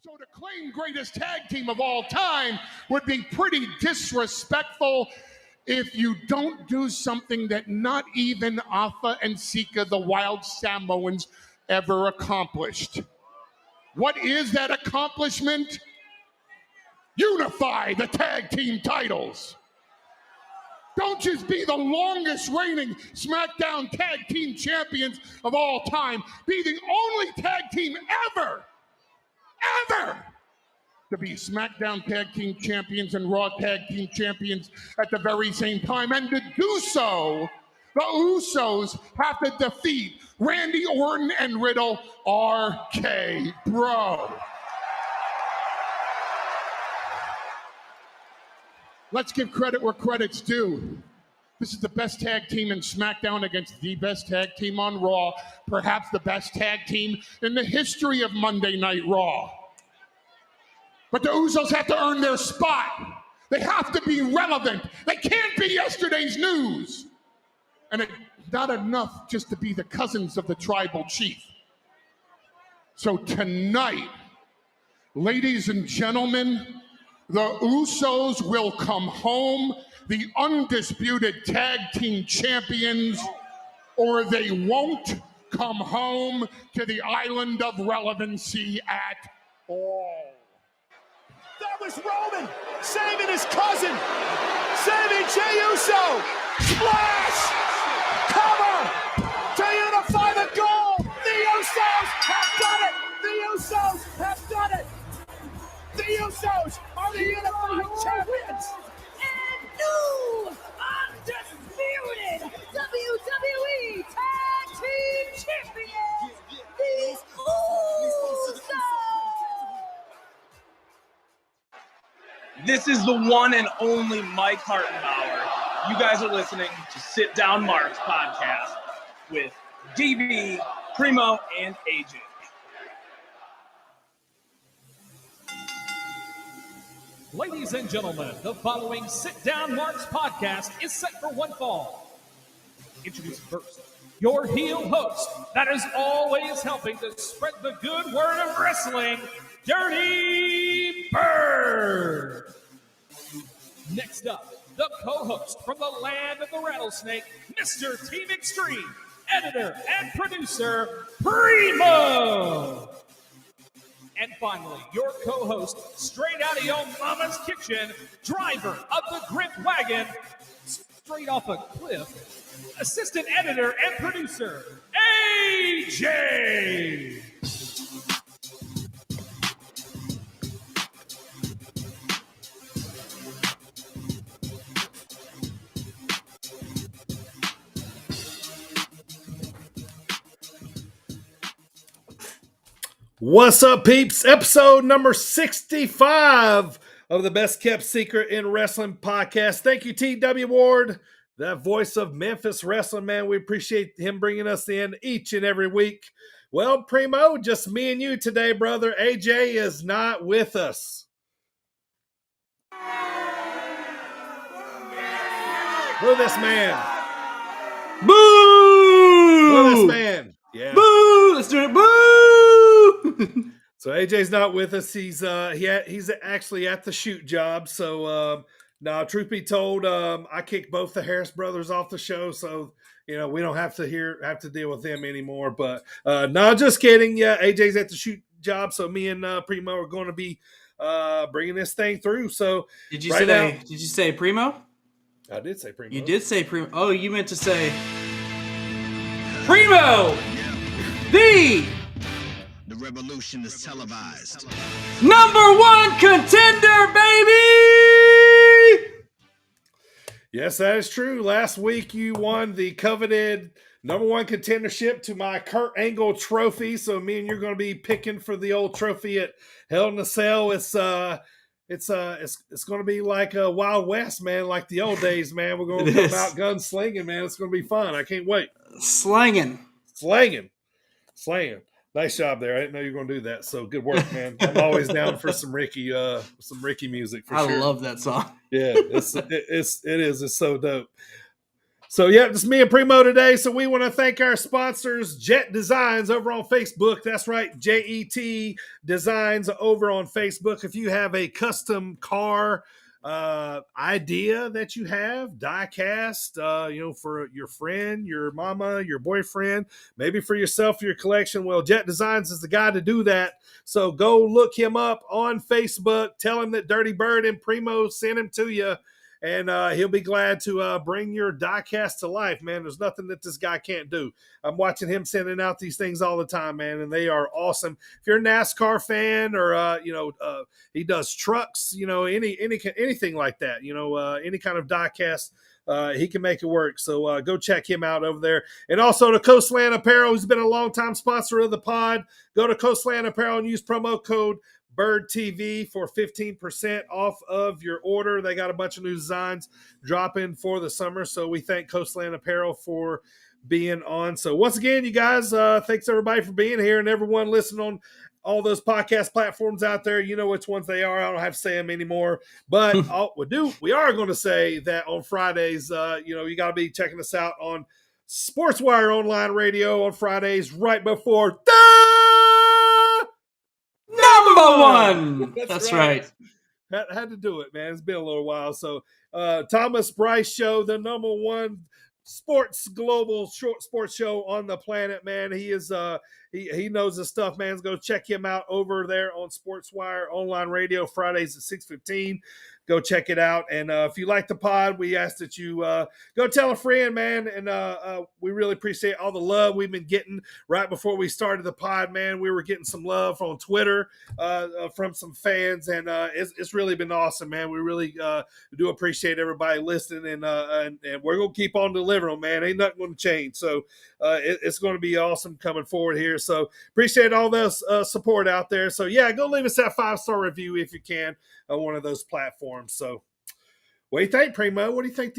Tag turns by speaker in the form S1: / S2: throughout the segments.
S1: So to claim greatest tag team of all time would be pretty disrespectful if you don't do something that not even Alpha and Sika, the Wild Samoans, ever accomplished. What is that accomplishment? Unify the tag team titles. Don't just be the longest reigning SmackDown tag team champions of all time. Be the only tag team ever to be SmackDown Tag Team Champions and Raw Tag Team Champions at the very same time. And to do so, the Usos have to defeat Randy Orton and Riddle, RK Bro. Let's give credit where credit's due. This is the best tag team in SmackDown against the best tag team on Raw, perhaps the best tag team in the history of Monday Night Raw. But the Usos have to earn their spot. They have to be relevant. They can't be yesterday's news. And it's not enough just to be the cousins of the tribal chief. So tonight, ladies and gentlemen, the Usos will come home, the undisputed tag team champions, or they won't come home to the island of relevancy at all.
S2: That was Roman saving his cousin, saving Jey Uso. Splash! Cover to unify the goal. The Usos have done it. The Usos have done it. The Usos are the unified champions.
S3: And new undisputed WWE Tag Team Champions, the Usos.
S4: This is the one and only Mike Hartenbauer. You guys are listening to Sit Down Marks podcast with DB, Primo, and AJ.
S5: Ladies and gentlemen, the following Sit Down Marks podcast is set for one fall. Introducing first, your heel host that is always helping to spread the good word of wrestling, Dirty Bird. Next up, the co-host from the land of the rattlesnake, Mr. Team Extreme, editor and producer, Primo. And finally, your co-host, straight out of your mama's kitchen, driver of the Grip Wagon, straight off a cliff, assistant editor and producer, AJ.
S6: What's up, peeps? Episode number 65 of the Best Kept Secret in Wrestling podcast. Thank you, T.W. Ward, that voice of Memphis wrestling, man. We appreciate him bringing us in each and every week. Well, Primo, just me and you today, brother. AJ is not with us. Look at this man.
S7: Boo!
S6: Look at this man. Yeah.
S7: Boo! Let's do it. Boo!
S6: So AJ's not with us. He's actually at the shoot job. So no, truth be told, I kicked both the Harris brothers off the show, so we don't have to deal with them anymore. But no, just kidding. Yeah, AJ's at the shoot job, so me and Primo are going to be bringing this thing through. So
S7: did you say Primo?
S6: I did say Primo.
S7: You did say Primo. Oh, you meant to say Primo, the
S8: revolution is televised.
S7: #1 contender, baby!
S6: Yes, that is true. Last week you won the coveted #1 contendership to my Kurt Angle trophy. So me and you're going to be picking for the old trophy at Hell in a Cell. It's going to be like a Wild West, man, like the old days, man. We're going to come out gunslinging, man. It's going to be fun. I can't wait.
S7: Slanging.
S6: Nice job there. I didn't know you were going to do that. So good work, man. I'm always down for some Ricky music for sure.
S7: I love that song.
S6: Yeah, it is. It's so dope. So, yeah, just me and Primo today. So, we want to thank our sponsors, Jet Designs over on Facebook. That's right, JET Designs over on Facebook. If you have a custom car idea that you have, die cast, for your friend, your mama, your boyfriend, maybe for yourself, for your collection, well, Jet Designs is the guy to do that. So, go look him up on Facebook. Tell him that Dirty Bird and Primo sent him to you. And he'll be glad to bring your diecast to life, man. There's nothing that this guy can't do. I'm watching him sending out these things all the time, man, and they are awesome. If you're a NASCAR fan, or he does trucks, anything like that, any kind of diecast, he can make it work. So go check him out over there. And also to Coastland Apparel, who's been a long-time sponsor of the pod. Go to Coastland Apparel and use promo code Bird TV for 15% off of your order. They got a bunch of new designs dropping for the summer. So we thank Coastland Apparel for being on. So once again, you guys, thanks everybody for being here, and everyone listening on all those podcast platforms out there. You know which ones they are. I don't have to say them anymore, but we are going to say that on Fridays, you got to be checking us out on SportsWire Online Radio on Fridays right before
S7: Number one. That's right.
S6: Had to do it, man. It's been a little while. So Thomas Bryce Show, the number one global short sports show on the planet, man. He is he knows his stuff, man. Go check him out over there on SportsWire Online Radio Fridays at 6:15. Go check it out. And if you like the pod, we ask that you go tell a friend, man. And we really appreciate all the love we've been getting. Right before we started the pod, man, we were getting some love on Twitter from some fans, and it's really been awesome, man. We really do appreciate everybody listening, and we're going to keep on delivering, man. Ain't nothing going to change. So it's going to be awesome coming forward here. So appreciate all this support out there. So, yeah, go leave us that 5-star review if you can on one of those platforms. So what do you think, Primo? What do you think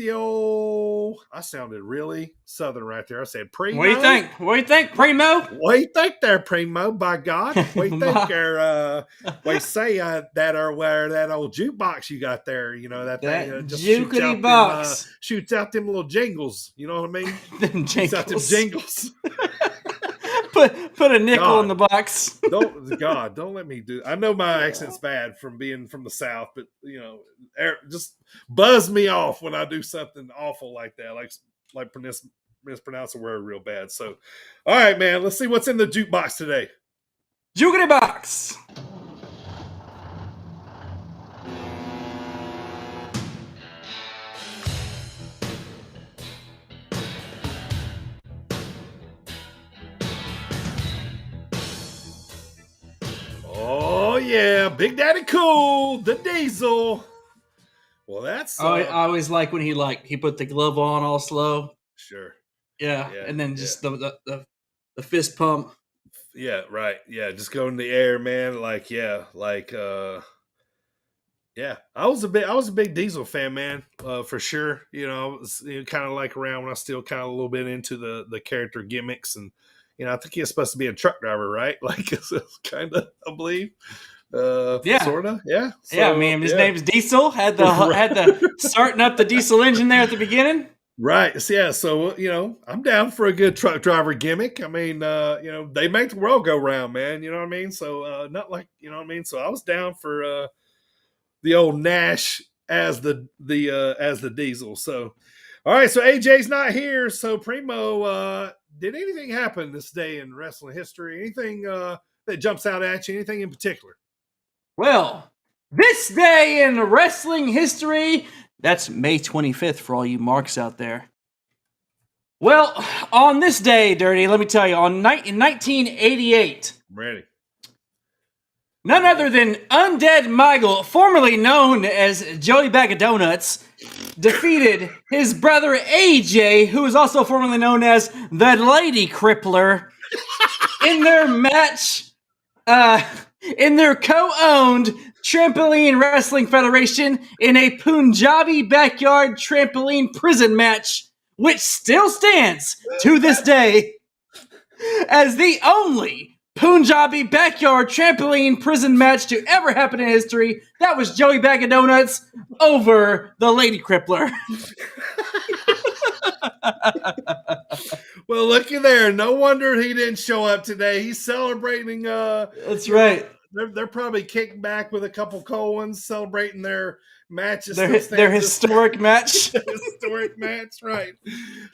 S6: I sounded really southern right there. I said Primo.
S7: What do you think? What do you think, Primo?
S6: What do you think there, Primo? By God. What do you think there? We say that or where that old jukebox you got there, that thing just
S7: jukety box
S6: shoots out them little jingles. You know what I mean?
S7: Them
S6: shoots out them jingles.
S7: Put a nickel in the box.
S6: Don't let me do. I know my accent's bad from being from the South, but just buzz me off when I do something awful like that, like mispronounce a word real bad. So, all right, man, let's see what's in the jukebox today.
S7: Jukety box.
S6: Oh yeah, Big Daddy Cool, the Diesel. Well, that's.
S7: I always like when he put the glove on all slow.
S6: Sure.
S7: Yeah, and then just the fist pump.
S6: Yeah, right. Yeah, just go in the air, man. I was a big Diesel fan, man, for sure. I was kind of like around when I was still kind of a little bit into the character gimmicks, and I think he was supposed to be a truck driver, right? Like it's kind of, I believe. Sort of, yeah. So,
S7: yeah, man. His name's Diesel. Had the starting up the diesel engine there at the beginning.
S6: Right. Yeah. So I'm down for a good truck driver gimmick. I mean, they make the world go round, man. You know what I mean? So not like what I mean. So I was down for the old Nash as the Diesel. So all right. So AJ's not here. So Primo, did anything happen this day in wrestling history? Anything that jumps out at you? Anything in particular?
S7: Well, this day in wrestling history, that's May 25th for all you marks out there. Well, on this day, Dirty, let me tell you, in 1988,
S6: I'm ready.
S7: None other than Undead Michael, formerly known as Joey Bag of Donuts, defeated his brother AJ, who is also formerly known as the Lady Crippler, in their match, in their co-owned Trampoline Wrestling Federation in a Punjabi backyard trampoline prison match, which still stands to this day as the only Punjabi backyard trampoline prison match to ever happen in history. That was Joey Bag of Donuts over the Lady Crippler.
S6: Well, looky there. No wonder he didn't show up today. He's celebrating.
S7: That's right.
S6: They're probably kicking back with a couple cold ones, celebrating their matches.
S7: Their historic match.
S6: Historic match, right?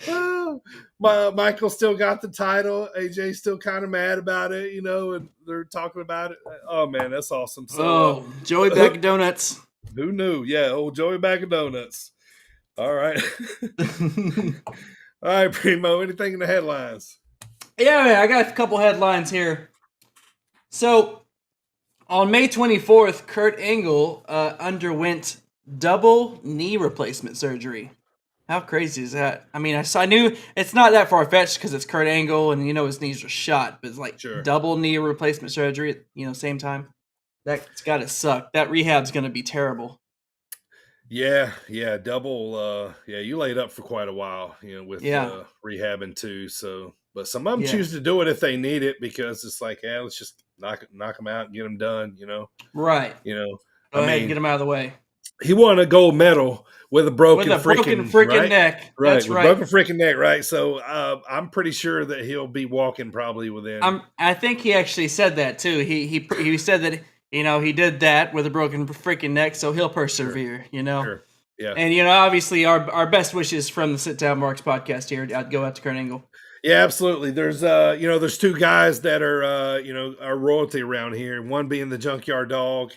S6: Oh, Michael still got the title. AJ's still kind of mad about it, and they're talking about it. Oh man, that's awesome. So,
S7: Joey Bag of Donuts.
S6: Who knew? Yeah, old Joey Bag of Donuts. All right. All right, Primo, anything in the headlines?
S7: Yeah, man, I got a couple headlines here. So, on May 24th, Kurt Angle underwent double knee replacement surgery. How crazy is that? I mean, I knew it's not that far-fetched because it's Kurt Angle and, his knees are shot, but it's like double knee replacement surgery at, same time. That's got to suck. That rehab's going to be terrible.
S6: Yeah, double. You laid up for quite a while, with rehabbing too. So, but some of them choose to do it if they need it because it's like, let's just knock them out and get them done.
S7: Right.
S6: Go
S7: ahead and get them out of the way.
S6: He won a gold medal with a broken
S7: freaking neck.
S6: Right,
S7: that's right.
S6: Broken freaking neck. Right. So I'm pretty sure that he'll be walking probably within.
S7: I think he actually said that too. He said that. He did that with a broken freaking neck, so he'll persevere,
S6: Sure. Yeah.
S7: And, obviously our best wishes from the Sit Down Marks podcast here. I'd go out to Kurt Angle.
S6: Yeah, absolutely. There's, there's two guys that are, are royalty around here. One being the Junkyard Dog,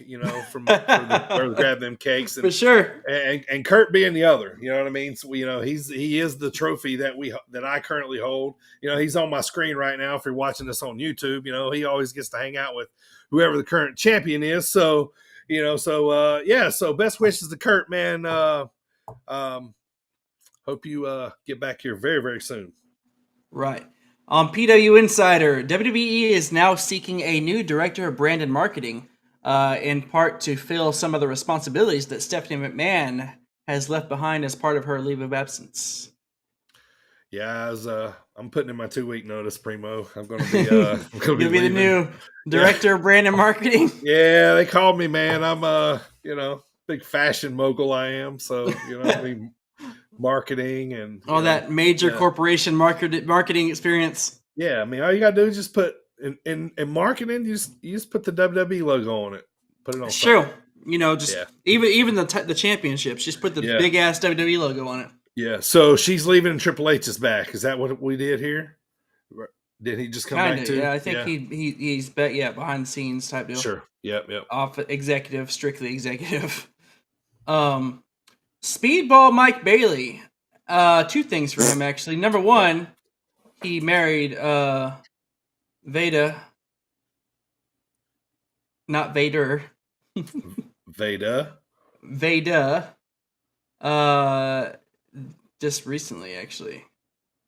S6: from where they grab them cakes. And,
S7: for sure.
S6: And Kurt being the other, you know what I mean? So, he is the trophy that I currently hold. He's on my screen right now. If you're watching this on YouTube, he always gets to hang out with whoever the current champion is. So, so best wishes to Kurt, man. Hope you get back here very, very soon.
S7: Right. On PW Insider, WWE is now seeking a new director of brand and marketing, in part to fill some of the responsibilities that Stephanie McMahon has left behind as part of her leave of absence.
S6: Yeah, I'm putting in my 2-week notice, Primo. I'm going to be
S7: the new director of brand and marketing.
S6: Yeah, they called me, man. I'm big fashion mogul I am, so marketing and
S7: all that major corporation marketing experience.
S6: Yeah, I mean, all you gotta do is just put in marketing. You just put the WWE logo on it. Put it on.
S7: Sure, even the championships. Just put the big ass WWE logo on it.
S6: Yeah. So she's leaving and Triple H is back. Is that what we did here? Did he just come back too?
S7: Yeah, I think he's behind the scenes type deal.
S6: Sure. Yep.
S7: Off strictly executive. Speedball Mike Bailey. Two things for him, actually. Number one, he married Veda. Not Vader.
S6: Veda.
S7: Just recently, actually.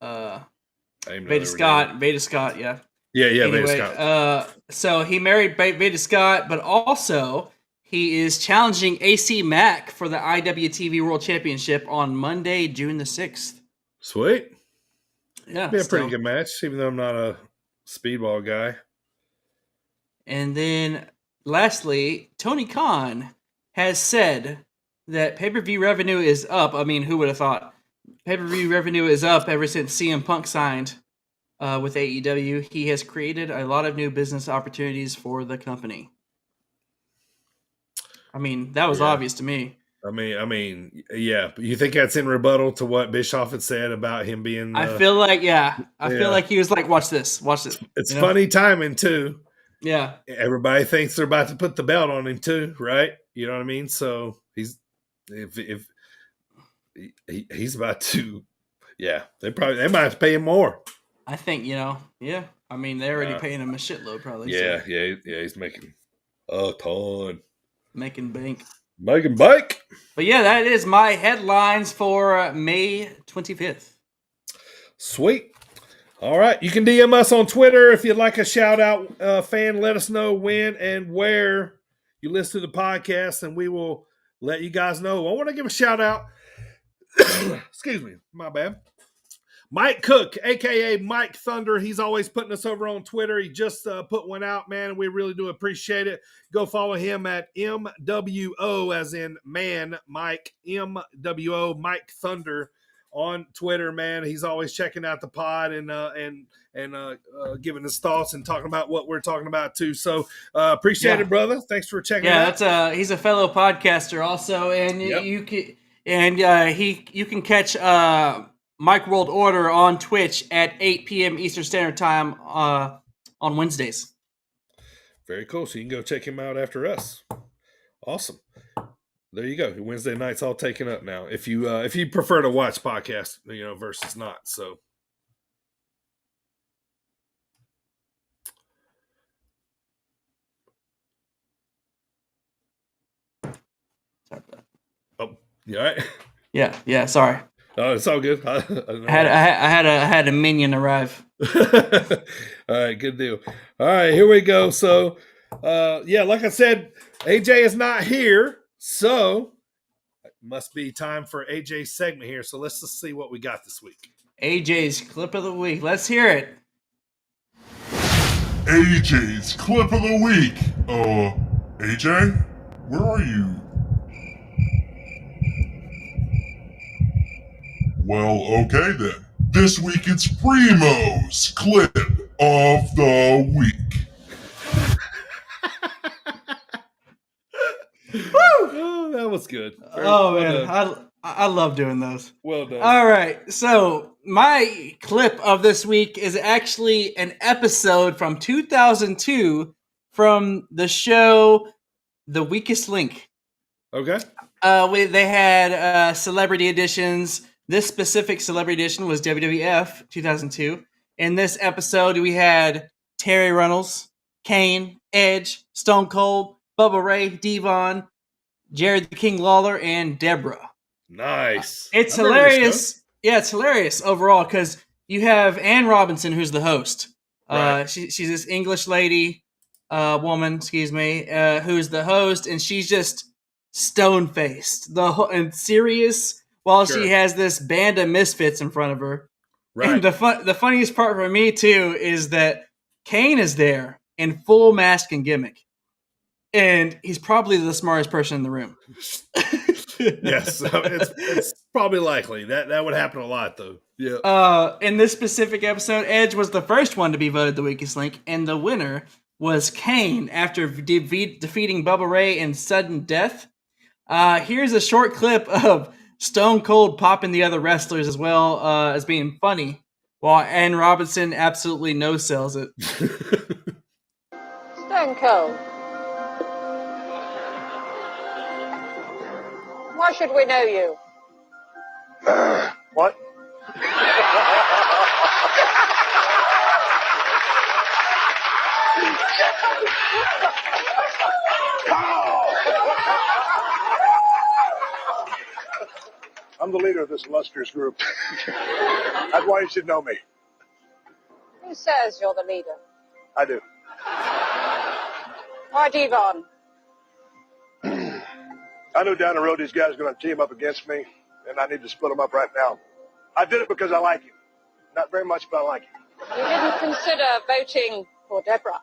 S6: Veda
S7: Scott, yeah.
S6: Yeah,
S7: anyway,
S6: Veda Scott.
S7: So he married Veda Scott, but also he is challenging AC Mack for the IWTV World Championship on Monday, June the 6th.
S6: Sweet.
S7: Yeah.
S6: Be a pretty good match, even though I'm not a speedball guy.
S7: And then lastly, Tony Khan has said that pay-per-view revenue is up. I mean, who would have thought? Pay-per-view revenue is up ever since CM Punk signed with AEW. He has created a lot of new business opportunities for the company. I mean, that was obvious to me.
S6: I mean, yeah. You think that's in rebuttal to what Bischoff had said about him being?
S7: I feel like, feel like he was like, "Watch this."
S6: It's funny timing too.
S7: Yeah.
S6: Everybody thinks they're about to put the belt on him too, right? You know what I mean? So he's about to, they might have to pay him more.
S7: I think, I mean, they're already paying him a shitload probably.
S6: Yeah. He's making a ton.
S7: Making bank.
S6: But
S7: yeah, that is my headlines for May 25th.
S6: Sweet. All right. You can DM us on Twitter if you'd like a shout out, fan. Let us know when and where you listen to the podcast, and we will let you guys know. I want to give a shout out. Excuse me. My bad. Mike Cook, a.k.a. Mike Thunder. He's always putting us over on Twitter. He just put one out, man, and we really do appreciate it. Go follow him at MWO, as in man, Mike, MWO, Mike Thunder on Twitter, man. He's always checking out the pod and giving his thoughts and talking about what we're talking about too. So appreciate it, brother. Thanks for checking it out.
S7: That's he's a fellow podcaster also, and you can catch Mike World Order on Twitch at 8 p.m. Eastern Standard Time on Wednesdays.
S6: Very cool. So you can go check him out after us. Awesome. There you go. Wednesday night's all taken up now. If you prefer to watch podcasts, versus not. So. Oh, you all right?
S7: Yeah. Sorry.
S6: Oh, it's all good.
S7: I had a minion arrive.
S6: All right, good deal. All right, here we go. So, like I said, AJ is not here, so it must be time for AJ's segment here. So let's just see what we got this week.
S7: AJ's clip of the week. Let's hear it.
S9: AJ's clip of the week. AJ, where are you? Well, okay then. This week it's Primo's clip of the week.
S6: Woo! Oh, that was good.
S7: Man, I love doing those.
S6: Well done.
S7: All right, so my clip of this week is actually an episode from 2002 from the show The Weakest Link.
S6: Okay.
S7: They had celebrity editions. This specific celebrity edition was WWF 2002. In this episode, we had Terry Runnels, Kane, Edge, Stone Cold, Bubba Ray, Devon, Jared the King Lawler, and Deborah.
S6: Nice.
S7: It's hilarious. Yeah, it's hilarious overall because you have Ann Robinson, who's the host.
S6: Right.
S7: She's this English lady, woman, who's the host, and she's just stone-faced and serious while she has this band of misfits in front of her. Right. And the funniest part for me, too, is that Kane is there in full mask and gimmick. And he's probably the smartest person in the room.
S6: Yes, it's probably likely. That would happen a lot, though. Yeah.
S7: In this specific episode, Edge was the first one to be voted the weakest link, and the winner was Kane after defeating Bubba Ray in sudden death. Here's a short clip of Stone Cold popping the other wrestlers as well as being funny, while Ann Robinson absolutely no-sells it.
S10: Stone Cold. Why should we know you?
S2: What? I'm the leader of this illustrious group. That's why you should know me.
S10: Who says you're the leader?
S2: I do.
S10: Why Devon?
S2: I knew down the road these guys were going to team up against me, and I need to split them up right now. I did it because I like him. Not very much, but I like him.
S10: You didn't consider voting for Deborah?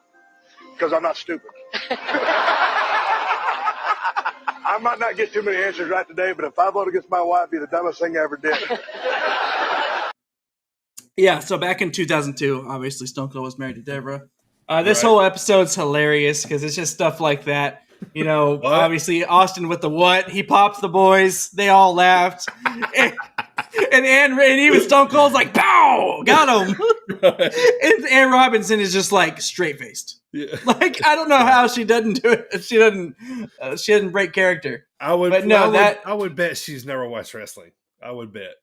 S2: Because I'm not stupid. I might not get too many answers right today, but if I vote against my wife, it'd be the dumbest thing I ever did.
S7: Yeah, so back in 2002, obviously Stone Cold was married to Deborah. This whole episode's hilarious because it's just stuff like that. You know, obviously Austin with the what? He pops the boys. They all laughed. And even Stone Cold's like, pow! Got him. And Ann Robinson is just like straight-faced.
S6: Yeah.
S7: Like, I don't know how she doesn't do it. She doesn't break character.
S6: I would bet she's never watched wrestling. I would bet.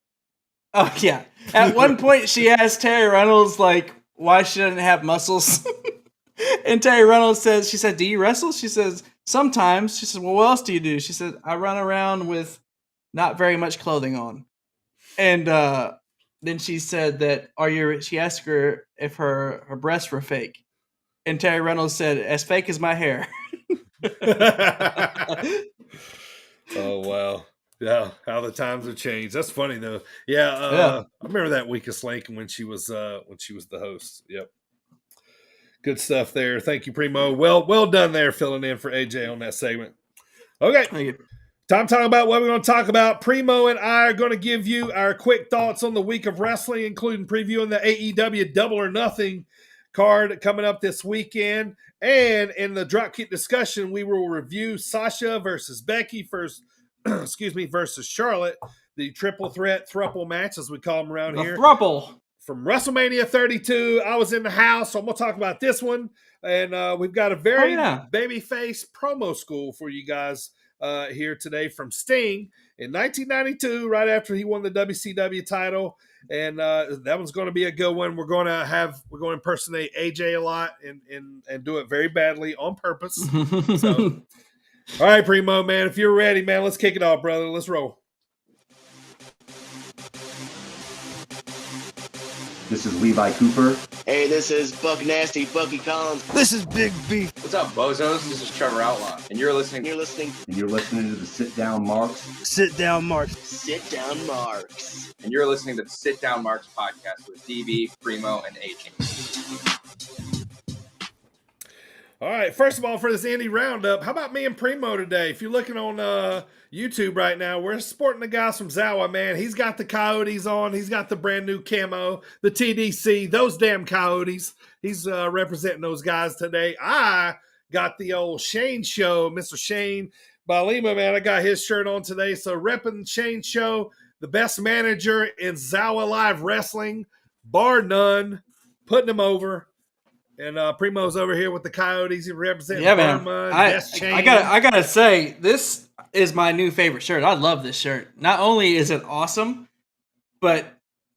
S7: Oh, yeah. At one point, she asked Terry Runnels, like, why she doesn't have muscles. And Terry Runnels says, she said, do you wrestle? She says, sometimes. She says, well, what else do you do? She said, I run around with not very much clothing on. And then she said that, she asked her if her breasts were fake. And Terry Reynolds said, as fake as my hair.
S6: Oh, wow. Yeah, how the times have changed. That's funny, though. Yeah, I remember that Weakest Link when she was the host. Yep. Good stuff there. Thank you, Primo. Well done there, filling in for AJ on that segment. Okay.
S7: Thank you.
S6: Time to talk about what we're going to talk about. Primo and I are going to give you our quick thoughts on the week of wrestling, including previewing the AEW Double or Nothing card coming up this weekend. And in the Dropkick discussion, we will review Sasha versus Becky versus Charlotte, the triple threat thruple match, as we call them around here.
S7: Thruple.
S6: From WrestleMania 32. I was in the house, so I'm going to talk about this one. And we've got a very babyface promo school for you guys here today from Sting in 1992, right after he won the WCW title. And that one's going to be a good one. We're going to impersonate AJ a lot and do it very badly on purpose. So, all right, Primo, man, if you're ready, man, let's kick it off, brother. Let's roll.
S11: This is Levi Cooper.
S12: Hey, this is Buck Nasty, Bucky Collins.
S13: This is Big Beef.
S14: What's up, bozos? This is Trevor Outlaw, and you're listening
S11: to the Sit Down Marks.
S13: Sit Down Marks.
S12: Sit Down Marks.
S14: And you're listening to the Sit Down Marks podcast with DB, Primo, and AJ.
S6: All right, first of all, for this indie roundup, how about me and Primo today? If you're looking on YouTube right now, we're supporting the guys from Zawa, man. He's got the Coyotes on. He's got the brand new camo, the TDC, those damn Coyotes. He's representing those guys today. I got the old Shane show, Mr. Shane Balima, man. I got his shirt on today. So repping Shane show, the best manager in Zawa Live Wrestling, bar none, putting him over. And Primo's over here with the Coyotes. He represents Burma.
S7: I gotta say, this is my new favorite shirt. I love this shirt. Not only is it awesome, but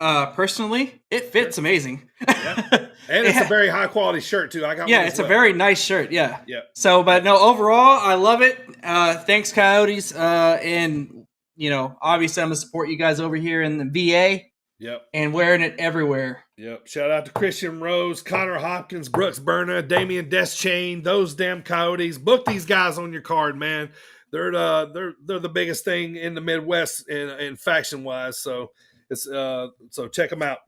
S7: personally, it fits amazing.
S6: Yeah. And it's a very high quality shirt too. I got
S7: it's a very nice shirt. Yeah.
S6: Yeah.
S7: So, but no, overall, I love it. Thanks, Coyotes. And obviously, I'm gonna support you guys over here in the VA.
S6: Yep.
S7: And wearing it everywhere.
S6: Yep. Shout out to Christian Rose, Connor Hopkins, Brooks Berna, Damian Deschain, those damn Coyotes. Book these guys on your card, man. They're the biggest thing in the Midwest in faction wise. So it's so check them out.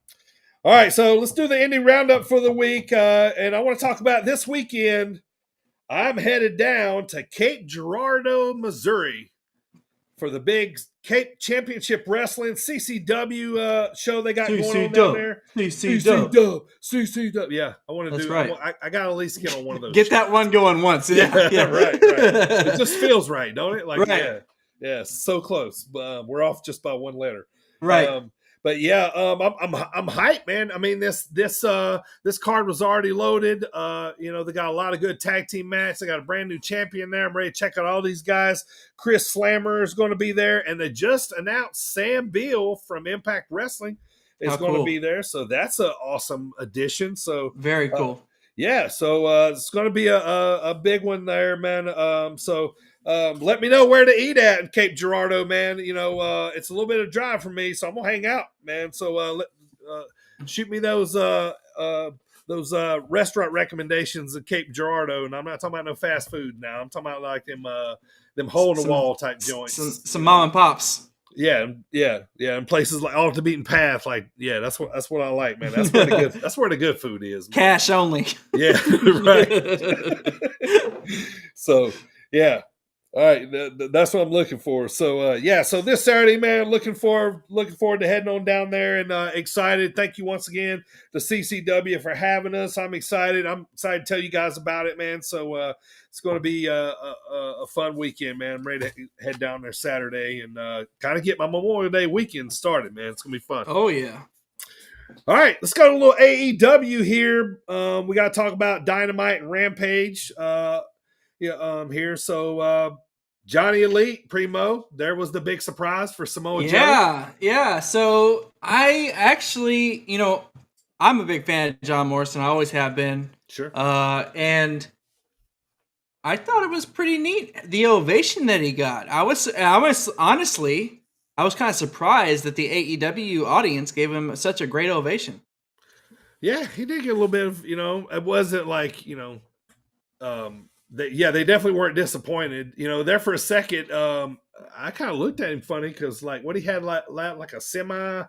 S6: All right, so let's do the indie roundup for the week. And I want to talk about this weekend. I'm headed down to Cape Girardeau, Missouri, for the big Cape Championship Wrestling CCW show they got going on down there. CCW. Yeah, I want to do.
S7: Right.
S6: I got to at least get on one of those.
S7: Get that one going once. Yeah.
S6: Right. It just feels right, don't it? Like, right. Yeah, so close. We're off just by one letter.
S7: Right.
S6: But yeah, I'm hyped, man. I mean, this card was already loaded. They got a lot of good tag team matches. They got a brand new champion there. I'm ready to check out all these guys. Chris Slammer is going to be there, and they just announced Sam Beal from Impact Wrestling is going to be there. So that's an awesome addition. So
S7: very cool.
S6: So it's going to be a big one there, man. Let me know where to eat at in Cape Girardeau, man. It's a little bit of drive for me, so I'm gonna hang out, man. So shoot me those restaurant recommendations in Cape Girardeau, and I'm not talking about no fast food now. I'm talking about like them hole in the wall type joints,
S7: some mom and pops.
S6: Yeah, and places like off the beaten path. Like, yeah, that's what I like, man. That's where the good food is. Man.
S7: Cash only.
S6: Yeah, right. So, yeah. All right, that's what I'm looking for. So, so this Saturday, man, looking forward to heading on down there and excited. Thank you once again to CCW for having us. I'm excited. I'm excited to tell you guys about it, man. So it's going to be a fun weekend, man. I'm ready to head down there Saturday and kind of get my Memorial Day weekend started, man. It's going to be fun.
S7: Oh, yeah.
S6: All right, let's go to a little AEW here. We got to talk about Dynamite and Rampage. Here. So Johnny Elite, Primo, there was the big surprise for Samoa Joe.
S7: Yeah. So I actually, I'm a big fan of John Morrison. I always have been.
S6: Sure.
S7: And I thought it was pretty neat, the ovation that he got. I was honestly, I was kind of surprised that the AEW audience gave him such a great ovation.
S6: Yeah, he did get a little bit of, it wasn't like, they definitely weren't disappointed. There for a second, I kind of looked at him funny because, like, what he had like a semi,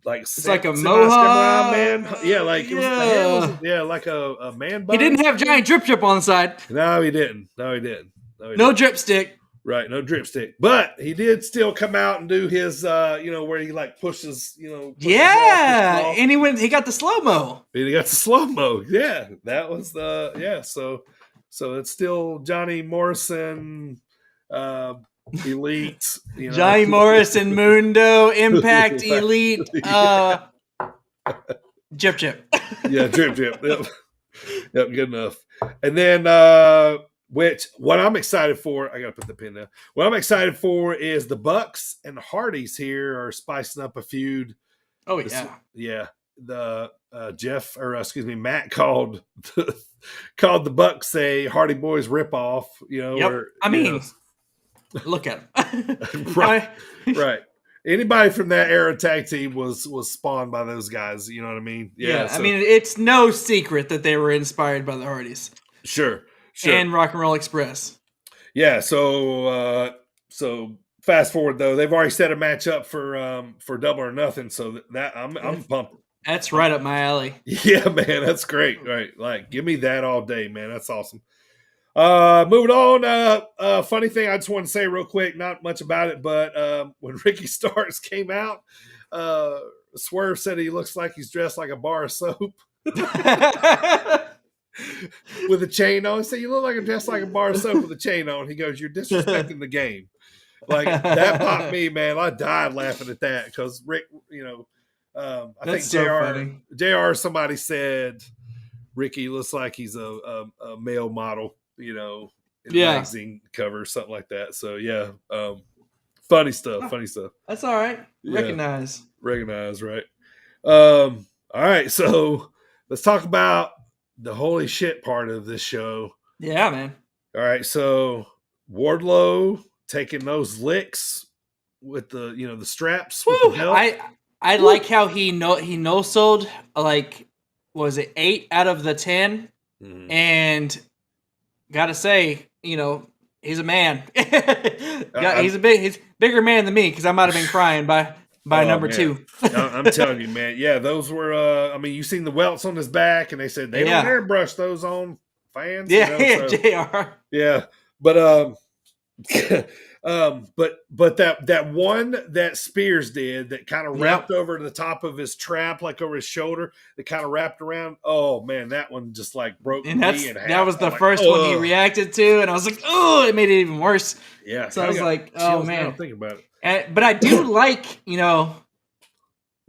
S6: like
S7: it's like a mohawk,
S6: man. Yeah, like it was like a man bun.
S7: He didn't have giant drip on the side.
S6: No, he didn't.
S7: No drip stick.
S6: Right, no dripstick. But he did still come out and do his, where he like pushes, pushes off.
S7: And he got the slow-mo.
S6: He got the slow-mo. Yeah, that was so it's still Johnny Morrison, Elite.
S7: Johnny Morrison, Mundo, Impact, Elite, Drip.
S6: Yeah, drip. Yep, good enough. And then, what I'm excited for, I got to put the pin down. What I'm excited for is the Bucks and the Hardys here are spicing up a feud.
S7: Oh, yeah.
S6: Yeah. The Matt called the Bucks a Hardy Boys ripoff,
S7: Yep. Look at him.
S6: Right. Anybody from that era tag team was spawned by those guys, you know what I mean?
S7: Yeah. So, it's no secret that they were inspired by the Hardys.
S6: Sure.
S7: And Rock and Roll Express.
S6: Yeah, so fast forward though, they've already set a match up for Double or Nothing, so that I'm pumped.
S7: That's right up my alley.
S6: Yeah, man, that's great. Right, like give me that all day, man. That's awesome. Moving on. Funny thing, I just want to say real quick, not much about it, but when Ricky Starks came out, Swerve said he looks like he's dressed like a bar of soap. With a chain on. He said, you look like dressed like a bar of soap with a chain on. He goes, you're disrespecting the game. Like, that popped me, man. I died laughing at that because Rick, I
S7: That's
S6: think JR, somebody said Ricky looks like he's a male model, in a magazine cover, something like that. So, yeah, funny stuff.
S7: That's all right.
S6: Yeah. Recognize, right. All right, so let's talk about the holy shit part of this show.
S7: Yeah, man.
S6: All right, so Wardlow taking those licks with the the straps. With the belt.
S7: I like how he no-sold like, was it 8 out of the 10?
S6: Mm-hmm.
S7: And gotta say, he's a man. He's bigger man than me because I might have been crying by number 2.
S6: I'm telling you, man. Yeah, those were. You seen the welts on his back, and they said they don't airbrush those on fans.
S7: JR.
S6: Yeah, but but that one that Spears did that kind of wrapped over to the top of his trap, like over his shoulder, that kind of wrapped around. Oh man, that one just like broke me in half.
S7: That was the first one he reacted to, and I was like, oh, it made it even worse.
S6: Yeah,
S7: so I was like, oh man,
S6: think about it.
S7: But I do like,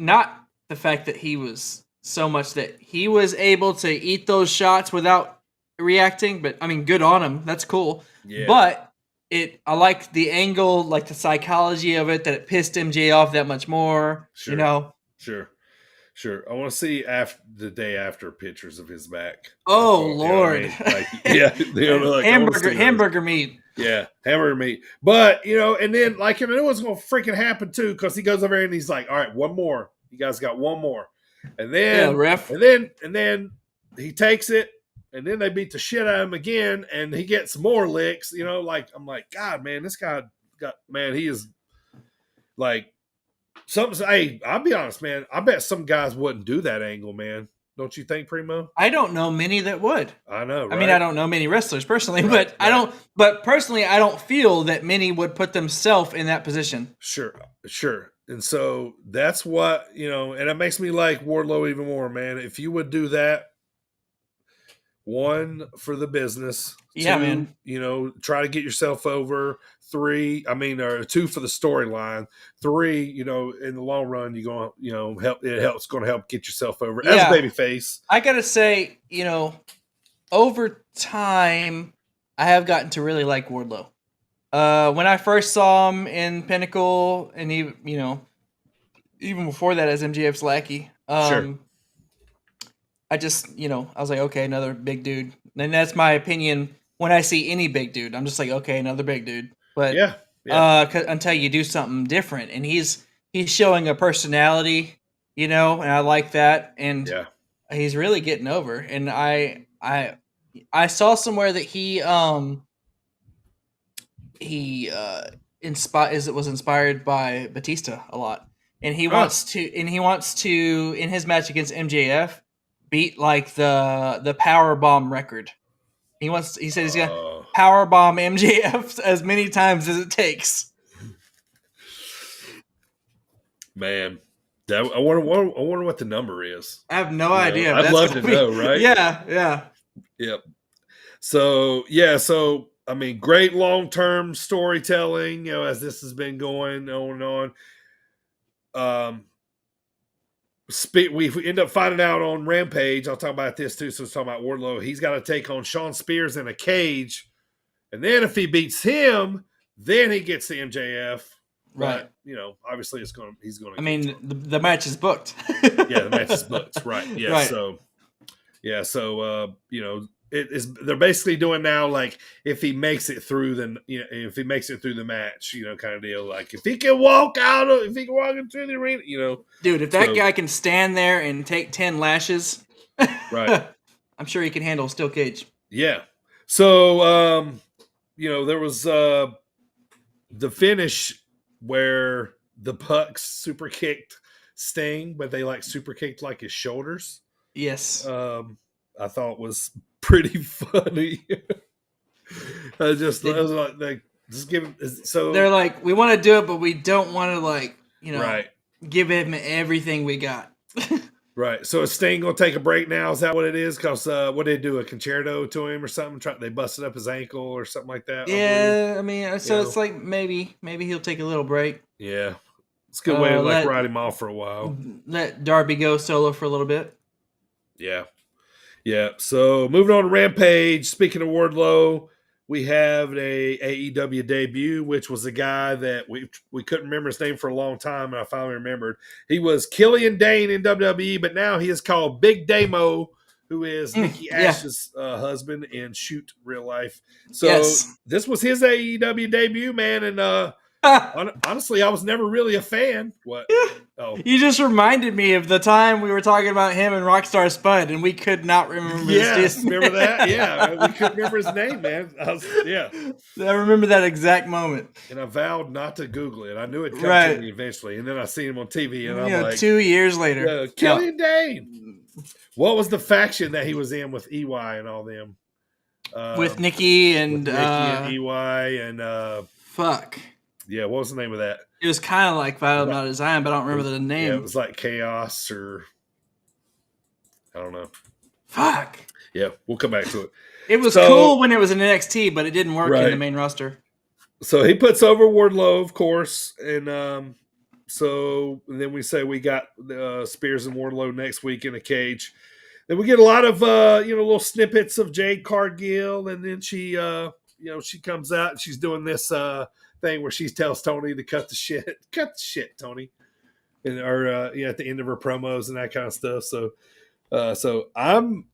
S7: not the fact that he was so much that he was able to eat those shots without reacting, but good on him. That's cool.
S6: Yeah.
S7: But I like the angle, like the psychology of it, that it pissed MJ off that much more.
S6: Sure. Sure. I want to see the day after pictures of his back.
S7: Oh Lord. Hamburger meat.
S6: Yeah, hamburger meat. But, and then, I knew it was going to freaking happen, too, because he goes over there and he's like, all right, one more. You guys got one more. And then,
S7: ref.
S6: And then he takes it, and then they beat the shit out of him again, and he gets more licks. I'm like, God, man, this guy he is, like, something. Hey, I'll be honest, man. I bet some guys wouldn't do that angle, man. Don't you think, Primo?
S7: I don't know many that would.
S6: I know, right?
S7: I don't know many wrestlers personally, but I don't. But personally, I don't feel that many would put themselves in that position.
S6: Sure. And so that's what and it makes me like Wardlow even more, man. If you would do that, 1, for the business.
S7: Yeah,
S6: 2,
S7: man.
S6: Try to get yourself over. 3, or 2 for the storyline. 3, in the long run, you're going to, help. It's going to help get yourself over as a babyface.
S7: I got to say, over time, I have gotten to really like Wardlow. When I first saw him in Pinnacle, and he, even before that as MJF's lackey,
S6: Sure.
S7: I just, I was like, okay, another big dude. And that's my opinion when I see any big dude. I'm just like, okay, another big dude. But until you do something different, and he's showing a personality, and I like that, and he's really getting over. And I saw somewhere that he was inspired by Batista a lot, and he wants to in his match against MJF beat like the power bomb record. He said he's gonna powerbomb MJF as many times as it takes.
S6: Man, I wonder what the number is.
S7: I have no idea.
S6: I'd love to know, right?
S7: Yeah.
S6: Yep. So I mean, great long-term storytelling, as this has been going on. We end up finding out on Rampage. I'll talk about this too. So it's talking about Wardlow. He's got to take on Shawn Spears in a cage, and then if he beats him, then he gets the MJF.
S7: Right.
S6: But, obviously he's going to.
S7: I mean, the match is booked.
S6: Yeah, the match is booked. Right. Yeah.
S7: Right.
S6: So they're basically doing now, like, if he makes it through the match, kind of deal. Like, if he can walk into the arena,
S7: Dude, if that guy can stand there and take 10 lashes,
S6: right.
S7: I'm sure he can handle a steel cage.
S6: Yeah. So, there was the finish where the Bucks super kicked Sting, but they super kicked like his shoulders.
S7: Yes.
S6: I thought was pretty funny. I was like, just give him. So
S7: they're like, we want to do it, but we don't want to
S6: right.
S7: give him everything we got.
S6: Right. So is Sting gonna take a break now? Is that what it is? Because what did they do? A concerto to him or something? They busted up his ankle or something like that.
S7: Yeah, I mean, so it's like maybe he'll take a little break.
S6: Yeah, it's a good way to ride him off for a while.
S7: Let Darby go solo for a little bit.
S6: Yeah. Yeah. So moving on to Rampage. Speaking of Wardlow, we have a AEW debut, which was a guy that we couldn't remember his name for a long time, and I finally remembered. He was Killian Dane in WWE, but now he is called Big Damo, who is Nikki Ash's husband in Shoot Real Life. So This was his AEW debut, man, and honestly, I was never really a fan. What? Oh,
S7: you just reminded me of the time we were talking about him and Rockstar Spud, and we could not remember.
S6: Yes, remember that? Yeah, we couldn't remember his name, man.
S7: I remember that exact moment.
S6: And I vowed not to Google it. I knew it'd come to me eventually, and then I seen him on TV, and I'm like,
S7: 2 years later,
S6: Killian Dane. What was the faction that he was in with EY and all them?
S7: With Nikki and
S6: EY and
S7: fuck.
S6: Yeah, what was the name of that?
S7: It was kind of like Violent by Design, but I don't remember the name.
S6: Yeah, it was like Chaos or I don't know.
S7: Fuck.
S6: Yeah, we'll come back to it.
S7: It was cool when it was in NXT, but it didn't work in the main roster.
S6: So he puts over Wardlow, of course, and then we say we got Spears and Wardlow next week in a cage. Then we get a lot of little snippets of Jade Cargill, and then she comes out and she's doing this thing where she tells Tony to cut the shit, Tony, and at the end of her promos and that kind of stuff. So I'm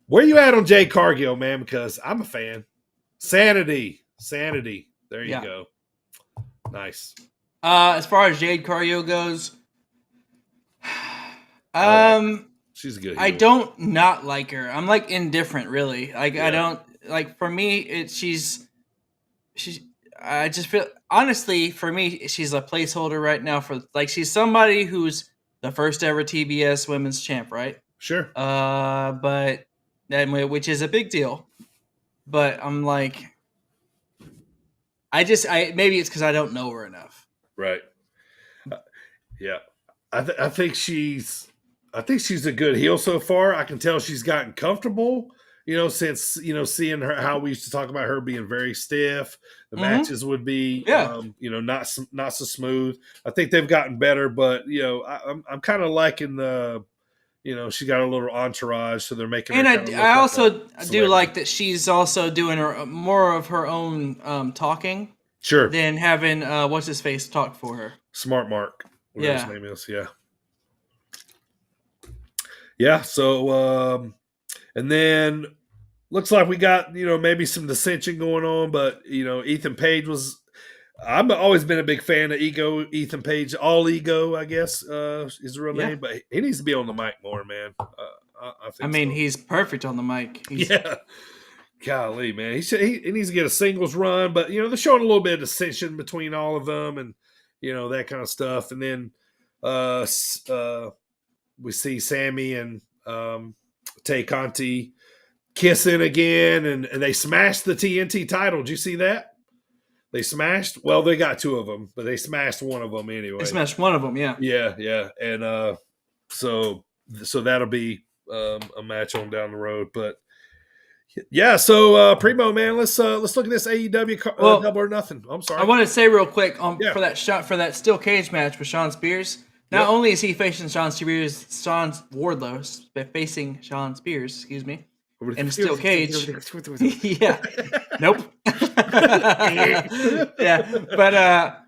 S6: where you at on Jade Cargill, man? Because I'm a fan. Sanity. There you go. Nice.
S7: As far as Jade Cargill goes,
S6: she's good.
S7: I don't not like her. I'm indifferent, really. I don't for me. She's. I just feel honestly for me, she's a placeholder right now for she's somebody who's the first ever TBS Women's Champ, right?
S6: Sure.
S7: But which is a big deal. But I'm maybe it's because I don't know her enough.
S6: Right. Yeah. I think she's a good heel so far. I can tell she's gotten comfortable, since, seeing her, how we used to talk about her being very stiff. The matches would be, not so smooth. I think they've gotten better, but, I'm kind of liking the, she got a little entourage, so they're making her
S7: and I also do like that she's also doing more of her own talking.
S6: Sure.
S7: Than having, what's his face talk for her.
S6: Smart Mark. Whatever his name is. Yeah. Yeah. So, and then looks like we got, maybe some dissension going on, but, Ethan Page I've always been a big fan of Ethan Page, All Ego, I guess, is the real name, but he needs to be on the mic more, man.
S7: I mean, he's perfect on the mic.
S6: Yeah. Golly, man. He needs to get a singles run, but, they're showing a little bit of dissension between all of them and, that kind of stuff. And then we see Sammy and Tay Conti kissing again, and they smashed the TNT title. Did you see that? They smashed. Well, they got 2 of them, but they smashed one of them anyway.
S7: They smashed one of them, yeah.
S6: Yeah, and so that'll be a match on down the road, but. Yeah, so Primo, man, let's look at this AEW Double or Nothing. I'm sorry.
S7: I want to say real quick for that steel cage match with Shawn Spears. Not only is he facing Shawn Wardlow facing Shawn Spears, excuse me, in a steel cage. Yeah, nope. Yeah, but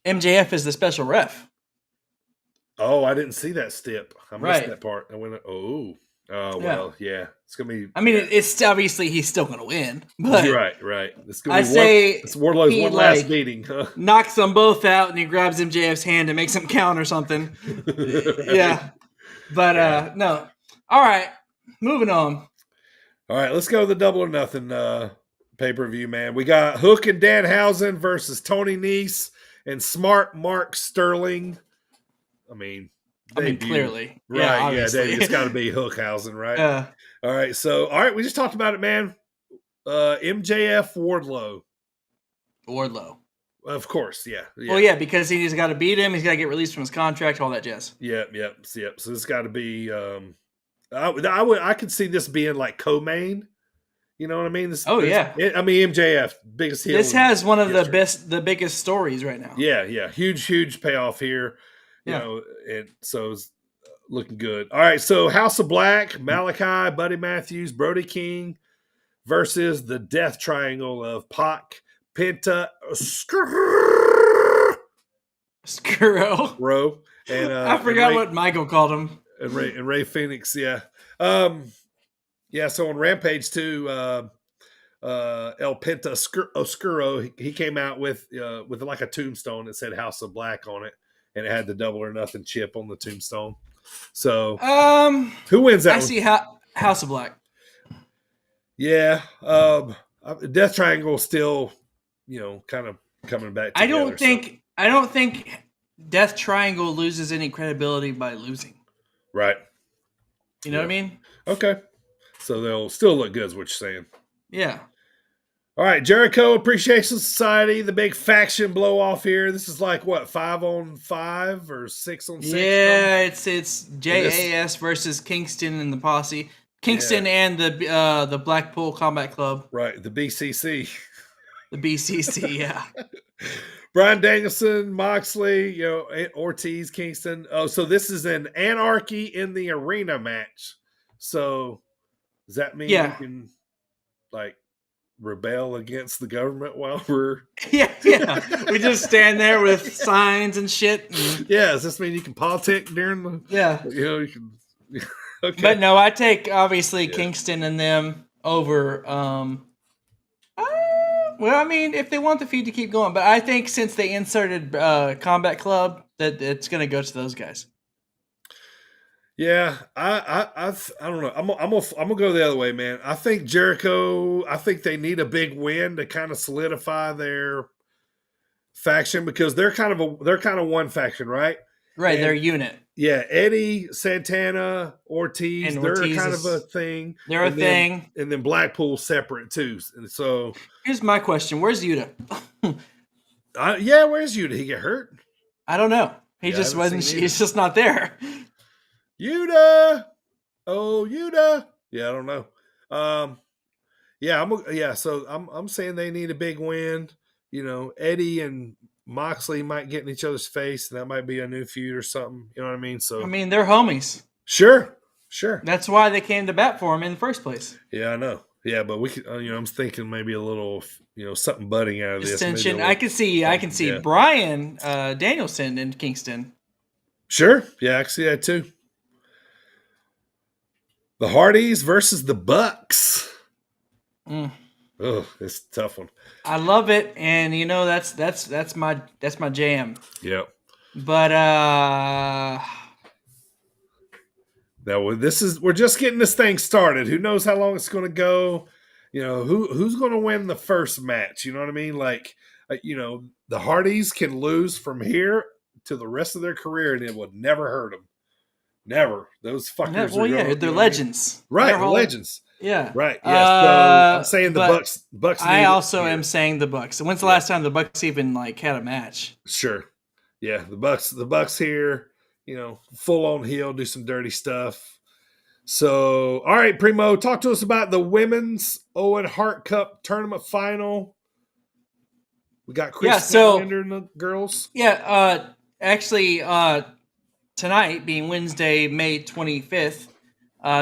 S7: MJF is the special ref.
S6: Oh, I didn't see that step. I missed that part. I went, well, yeah. It's gonna be.
S7: I mean, it's obviously he's still gonna win. But
S6: you're right. It's gonna be it's Wardlow's one last beating.
S7: Knocks them both out, and he grabs MJF's hand and makes him count or something. Yeah, but no. All right, moving on.
S6: All right, let's go to the Double or Nothing pay-per-view, man. We got Hook and Danhausen versus Tony Nese and Smart Mark Sterling. I mean,
S7: clearly.
S6: Right, it's got to be Hookhausen, right? All right, we just talked about it, man. MJF Wardlow. Of course, yeah.
S7: Well, yeah, because he's got to beat him. He's got to get released from his contract, all that jazz.
S6: Yep. So it's got to be I could see this being like co-main. You know what I mean? MJF, biggest heel.
S7: This has one of the biggest stories right now.
S6: Yeah. Huge payoff here. You know, and so it's looking good. All right, so House of Black, Malachi, Buddy Matthews, Brody King versus the Death Triangle of Pac, Penta, Skuro, and
S7: I forgot what Michael called him.
S6: And Ray Phoenix, yeah. So on Rampage 2, El Penta Oscuro, he came out with like a tombstone that said House of Black on it. And it had the Double or Nothing chip on the tombstone. So, who wins that?
S7: I see House of Black.
S6: Yeah, Death Triangle still, kind of coming back together.
S7: I don't think Death Triangle loses any credibility by losing.
S6: Right.
S7: You know what I mean?
S6: Okay. So they'll still look good, is what you're saying.
S7: Yeah. All
S6: right, Jericho Appreciation Society, the big faction blow off here. This is like what, 5-on-5 or 6-on-6?
S7: Yeah, it's JAS versus Kingston and the Posse. Kingston and the Blackpool Combat Club.
S6: Right, the BCC.
S7: The BCC, yeah.
S6: Bryan Danielson, Moxley, Ortiz, Kingston. Oh, so this is an Anarchy in the Arena match. So does that mean you can rebel against the government while we're
S7: yeah we just stand there with signs and shit
S6: does this mean you can politic during the you can okay.
S7: But no, I take obviously Kingston and them over well, I mean, if they want the feud to keep going, but I think since they inserted Combat Club that it's going to go to those guys.
S6: Yeah, I don't know. I'm gonna go the other way, man. I think Jericho. I think they need a big win to kind of solidify their faction because they're kind of one faction, right?
S7: Right, they're a unit.
S6: Yeah, Eddie, Santana, Ortiz, they're kind of a thing.
S7: They're a thing,
S6: and then Blackpool's separate too. And so
S7: here's my question: where's Yuta?
S6: Where's Yuta? He get hurt?
S7: I don't know. He just wasn't. He's just not there.
S6: Yuta. Yeah, I don't know. So I'm saying they need a big win. Eddie and Moxley might get in each other's face, and that might be a new feud or something. You know what I mean? So
S7: they're homies.
S6: Sure.
S7: That's why they came to bat for him in the first place.
S6: Yeah, I know. Yeah, but we could. I'm thinking maybe a little, something budding out of this.
S7: Tension. I can see Bryan Danielson in Kingston.
S6: Sure. Yeah, I can see that too. The Hardys versus the Bucks. Oh, it's a tough one.
S7: I love it, and that's my jam.
S6: Yep.
S7: But
S6: we're just getting this thing started. Who knows how long it's going to go? Who's going to win the first match? You know what I mean? The Hardys can lose from here to the rest of their career, and it would never hurt them. Never. Those fuckers.
S7: They're legends.
S6: Right, legends.
S7: Yeah.
S6: Right. Yeah. So I'm saying the
S7: but
S6: Bucks. Bucks.
S7: I
S6: need it
S7: also
S6: here.
S7: am saying the Bucks. When's the last time the Bucks even had a match?
S6: Sure. Yeah. The Bucks here. Full on heel, do some dirty stuff. So, all right, Primo, talk to us about the women's Owen Hart Cup tournament final. We got Chris Statlander and the girls.
S7: Yeah. Actually, tonight being Wednesday, May 25th,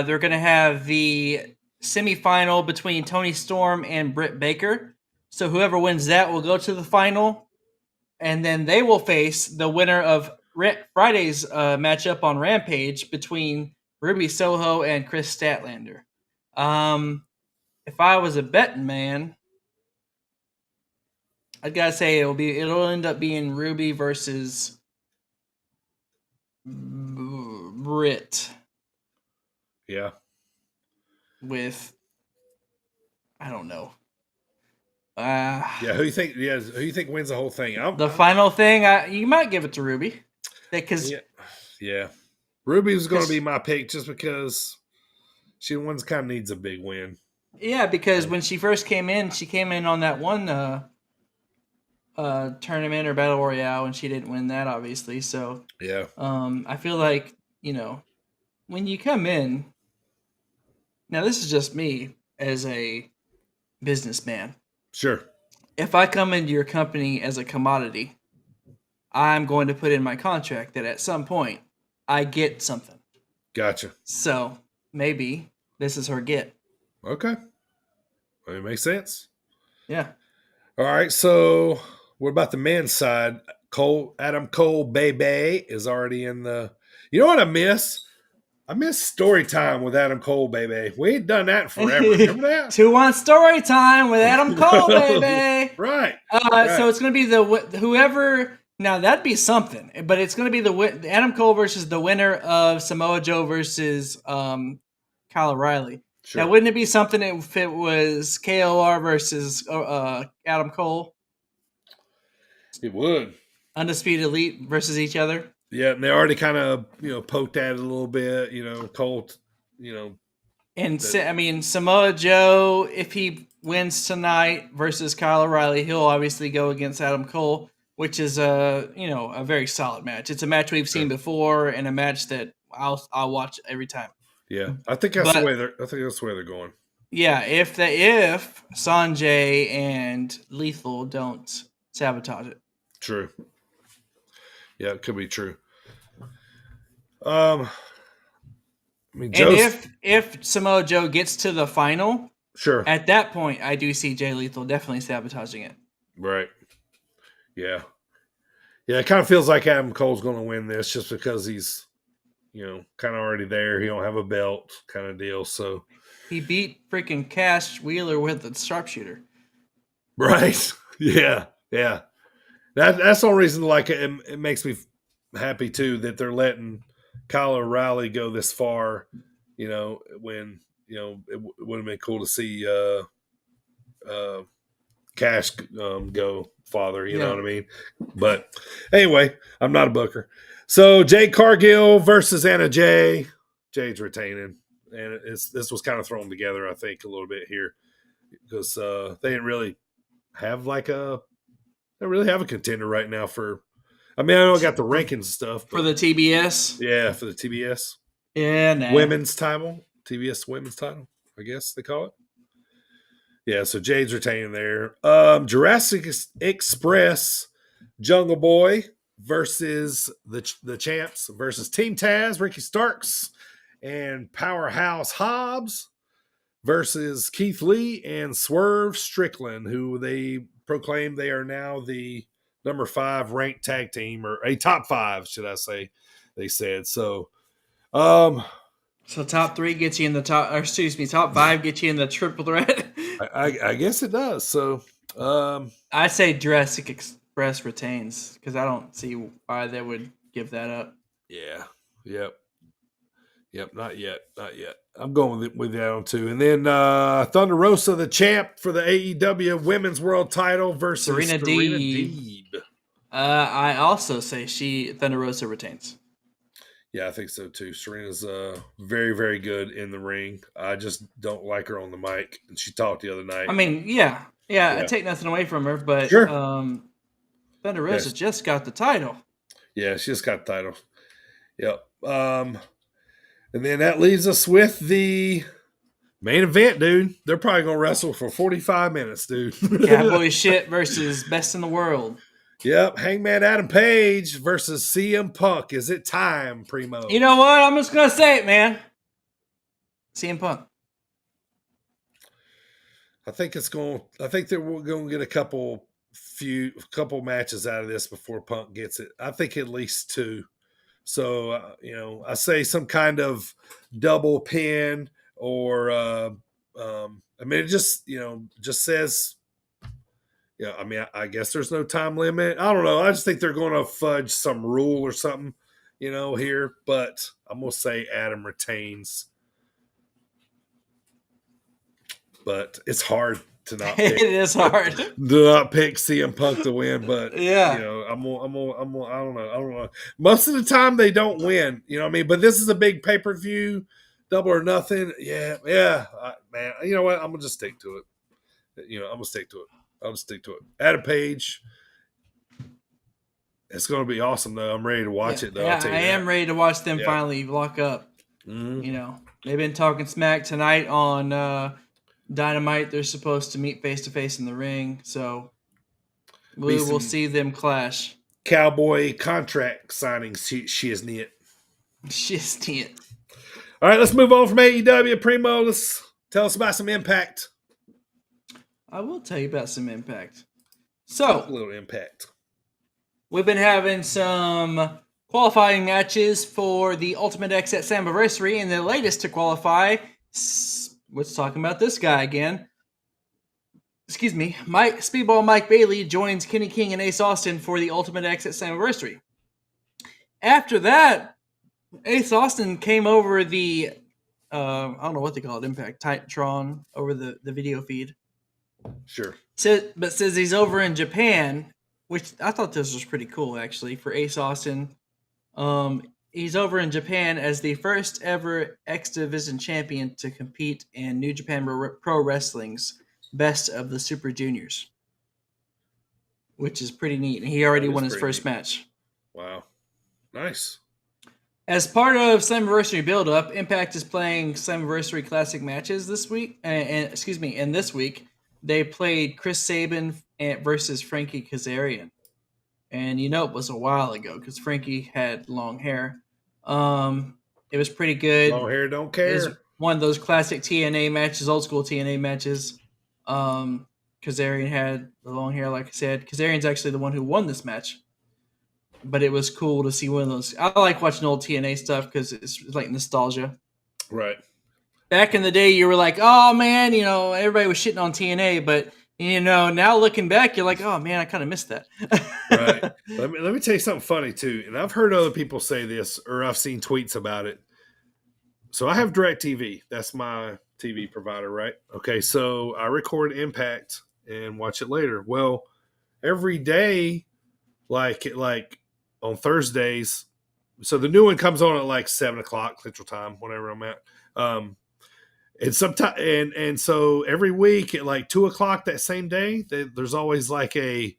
S7: they're going to have the semifinal between Toni Storm and Britt Baker. So whoever wins that will go to the final, and then they will face the winner of Friday's matchup on Rampage between Ruby Soho and Chris Statlander. If I was a betting man, I'd gotta say it'll end up being Ruby versus Britt.
S6: Yeah.
S7: With I don't know.
S6: Who you think? Yeah, who you think wins the whole thing?
S7: Final thing, you might give it to Ruby, because
S6: Ruby was going to be my pick just because she kind of needs a big win.
S7: Yeah, because when she first came in, she came in on that one tournament or battle royale, and she didn't win that, obviously. So
S6: yeah,
S7: I feel like when you come in, now this is just me as a businessman.
S6: Sure.
S7: If I come into your company as a commodity, I'm going to put in my contract that at some point I get something.
S6: Gotcha.
S7: So maybe this is her get.
S6: Okay. Well, it makes sense.
S7: Yeah.
S6: All right. So what about the men's side? Adam Cole, baby, is already in the. You know what I miss? I miss story time with Adam Cole, baby. We ain't done that in forever. Remember that?
S7: 2-1 story time with Adam Cole, baby.
S6: Right.
S7: So it's going to be whoever. Now that'd be something, but it's going to be the Adam Cole versus the winner of Samoa Joe versus Kyle O'Reilly.
S6: Sure.
S7: Now, wouldn't it be something if it was KOR versus Adam Cole?
S6: It would.
S7: Undisputed Elite versus each other.
S6: Yeah, and they already kind of poked at it a little bit. Cole.
S7: And Samoa Joe, if he wins tonight versus Kyle O'Reilly, he'll obviously go against Adam Cole, which is a very solid match. It's a match we've seen before, and a match that I'll watch every time.
S6: Yeah, I think that's the way they're going.
S7: Yeah, if Sanjay and Lethal don't sabotage it.
S6: True. Yeah, it could be true.
S7: If Samoa Joe gets to the final,
S6: sure.
S7: At that point, I do see Jay Lethal definitely sabotaging it.
S6: Right. Yeah. Yeah, it kind of feels like Adam Cole's going to win this just because he's, kind of already there. He don't have a belt kind of deal. So
S7: he beat freaking Cash Wheeler with the sharpshooter.
S6: Right. Yeah. Yeah. That's the only reason it makes me happy too that they're letting Kyle O'Reilly go this far, when it would have been cool to see Cash go farther, you know what I mean? But anyway, I'm not a booker. So Jade Cargill versus Anna Jay. Jade's retaining, and this was kind of thrown together, I think, a little bit here because they didn't really have a contender right now for. I know I got the rankings stuff
S7: for the TBS.
S6: Yeah, for the TBS.
S7: Yeah, nah.
S6: Women's title, TBS women's title, I guess they call it. Yeah, so Jade's retaining there. Jurassic Express, Jungle Boy versus the champs versus Team Taz, Ricky Starks, and Powerhouse Hobbs versus Keith Lee and Swerve Strickland, who they proclaim they are now the number 5 ranked tag team, or a top 5, should I say? They said so.
S7: So top 3 gets you in the top, or excuse me, top 5 gets you in the triple threat.
S6: I guess it does. So
S7: I say Jurassic Express retains because I don't see why they would give that up.
S6: Yeah. Yep. Not yet. I'm going with that one too. And then Thunder Rosa, the champ for the AEW Women's World Title versus Serena Deeb.
S7: I also say Thunder Rosa retains.
S6: Yeah, I think so too. Serena's very, very good in the ring. I just don't like her on the mic. And she talked the other night.
S7: I mean, yeah. I take nothing away from her, but
S6: Sure.
S7: Thunder Rosa just got the title.
S6: Yeah, she just got the title. Yep. And then that leaves us with the main event, dude. They're probably gonna wrestle for 45 minutes, dude.
S7: Cowboy shit versus best in the world.
S6: Yep, Hangman Adam Page versus CM Punk. Is it time, Primo?
S7: You know what? I'm just gonna say it, man. CM Punk.
S6: I think that we're going to get a couple matches out of this before Punk gets it. I think at least 2. So I say some kind of double pin, or it just says. Yeah, I mean, I guess there's no time limit. I don't know. I just think they're going to fudge some rule or something, here. But I'm going to say Adam retains. But it's hard to not pick.
S7: It is hard.
S6: To not pick CM Punk to win. But,
S7: yeah.
S6: I don't know. Most of the time they don't win, you know what I mean? But this is a big pay-per-view, Double or Nothing. Yeah. Man, you know what? I'm going to just stick to it. I'll just stick to it. Adam Page. It's going to be awesome, though. I'm ready to watch it, though.
S7: Yeah, I am ready to watch them finally lock up.
S6: Mm-hmm.
S7: They've been talking smack tonight on Dynamite. They're supposed to meet face-to-face in the ring, so we will see them clash.
S6: Cowboy contract signings. She is neat.
S7: She is neat.
S6: All right, let's move on from AEW. Primo, let's tell us about some Impact.
S7: I will tell you about some Impact. So,
S6: a little Impact.
S7: We've been having some qualifying matches for the Ultimate X at Slammiversary, and the latest to qualify, let's talk about this guy again. Excuse me. Speedball Mike Bailey joins Kenny King and Ace Austin for the Ultimate X at Slammiversary. After that, Ace Austin came over the, I don't know what they call it, Impact Titantron, over the video feed.
S6: Sure.
S7: Says he's over in Japan, which I thought this was pretty cool, actually, for Ace Austin. He's over in Japan as the first ever X Division champion to compete in New Japan Pro Wrestling's Best of the Super Juniors, which is pretty neat. And he already won his first match.
S6: Wow. Nice.
S7: As part of Slammiversary build-up, Impact is playing Slammiversary Classic matches this week. And this week, they played Chris Sabin versus Frankie Kazarian. And it was a while ago because Frankie had long hair. It was pretty good.
S6: Long hair don't care.
S7: It was one of those classic TNA matches, old school TNA matches. Kazarian had the long hair, like I said. Kazarian's actually the one who won this match. But it was cool to see one of those. I like watching old TNA stuff because it's like nostalgia.
S6: Right.
S7: Back in the day, you were like, oh, man, everybody was shitting on TNA. But, now looking back, you're like, oh, man, I kind of missed that.
S6: Right. Let me tell you something funny, too. And I've heard other people say this, or I've seen tweets about it. So I have DirecTV. That's my TV provider, right? Okay, so I record Impact and watch it later. Well, every day, like on Thursdays, so the new one comes on at like 7 o'clock Central Time, whatever I'm at. And sometimes, and so every week at like 2 o'clock that same day, there's always they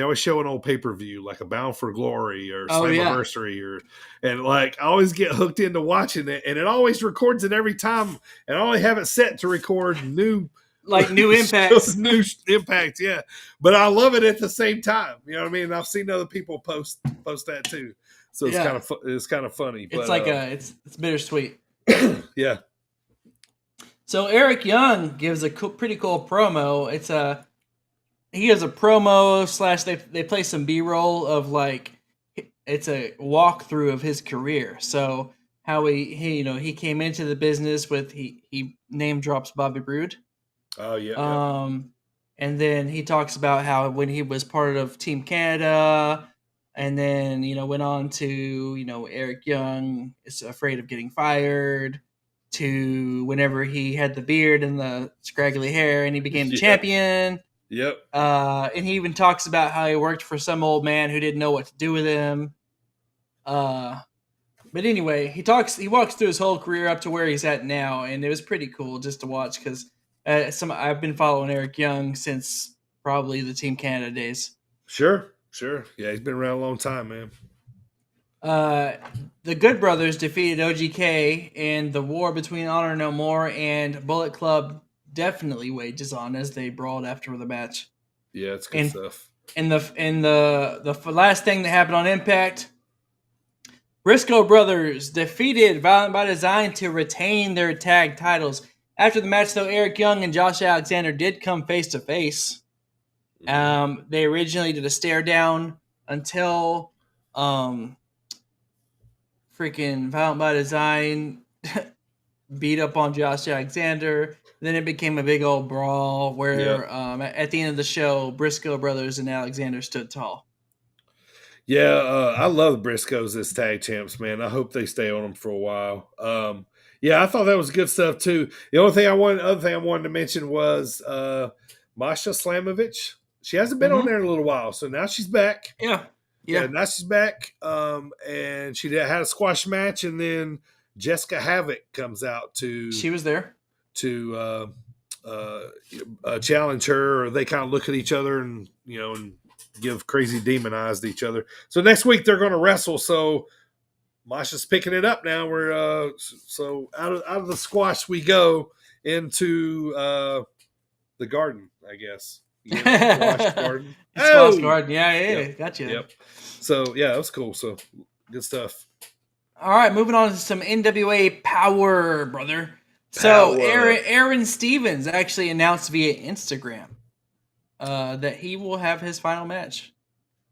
S6: always show an old pay-per-view, like a Bound for Glory or Slammiversary, and like I always get hooked into watching it, and it always records it every time, and I only have it set to record new
S7: impacts.
S6: New impacts, yeah. But I love it at the same time. You know what I mean? I've seen other people post that too, so it's kind of funny.
S7: It's like it's bittersweet.
S6: Yeah.
S7: So Eric Young gives a pretty cool promo. He gives a promo / they play some B-roll of it's a walkthrough of his career. So how he came into the business with he name drops Bobby Roode.
S6: Oh yeah.
S7: And then he talks about how when he was part of Team Canada, and then went on to Eric Young is afraid of getting fired, to whenever he had the beard and the scraggly hair and he became the champion.
S6: Yep.
S7: And he even talks about how he worked for some old man who didn't know what to do with him. But anyway, he walks through his whole career up to where he's at now, and it was pretty cool just to watch because I've been following Eric Young since probably the Team Canada days.
S6: Sure. Yeah, he's been around a long time, man.
S7: The Good Brothers defeated OGK, and the war between Honor No More and Bullet Club definitely wages on as they brawled after the match.
S6: Yeah, it's good stuff.
S7: And the last thing that happened on Impact, Briscoe Brothers defeated Violent by Design to retain their tag titles. After the match, though, Eric Young and Josh Alexander did come face to face. They originally did a stare down until freaking Violent by Design beat up on Josh Alexander. Then it became a big old brawl where at the end of the show, Briscoe Brothers and Alexander stood tall.
S6: Yeah, I love the Briscoes as tag champs, man. I hope they stay on them for a while. Yeah, I thought that was good stuff too. The other thing I wanted to mention was Masha Slamovich. She hasn't been on there in a little while, so now she's back.
S7: Yeah.
S6: Now she's back. And she had a squash match, and then Jessica Havoc comes out to.
S7: She was there
S6: to challenge her, or they kind of look at each other and give crazy demon eyes to each other. So next week they're going to wrestle. So Masha's picking it up now. We're so out of the squash we go into the garden, I guess. Squash garden.
S7: Squash garden. Yeah. Gotcha.
S6: Yep. So yeah, that was cool. So good stuff.
S7: All right, moving on to some NWA Power, brother. So Aaron Stevens actually announced via Instagram that he will have his final match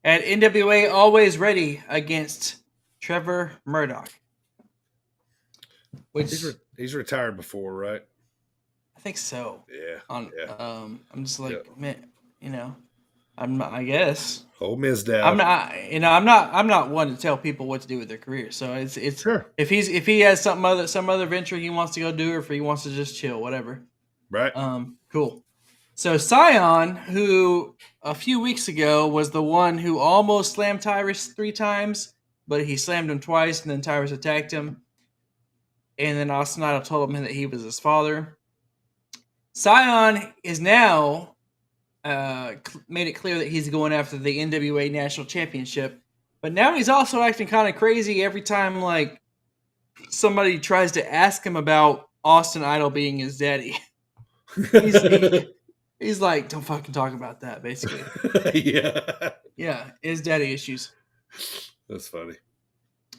S7: at NWA Always Ready against Trevor Murdoch. Which
S6: he's retired before, right?
S7: I think so.
S6: Yeah.
S7: I'm just like, man, I'm not. I guess.
S6: Old Miz Dow.
S7: I'm not one to tell people what to do with their career. So it's
S6: sure.
S7: If he has some other venture he wants to go do, or if he wants to just chill, whatever.
S6: Right.
S7: Cool. So Scion, who a few weeks ago was the one who almost slammed Tyrus 3 times, but he slammed him twice, and then Tyrus attacked him. And then Austin Idol told him that he was his father. Scion is now made it clear that he's going after the NWA National Championship. But now he's also acting kind of crazy every time like somebody tries to ask him about Austin Idol being his daddy. He's like, don't fucking talk about that, basically. Yeah, his daddy issues.
S6: That's funny.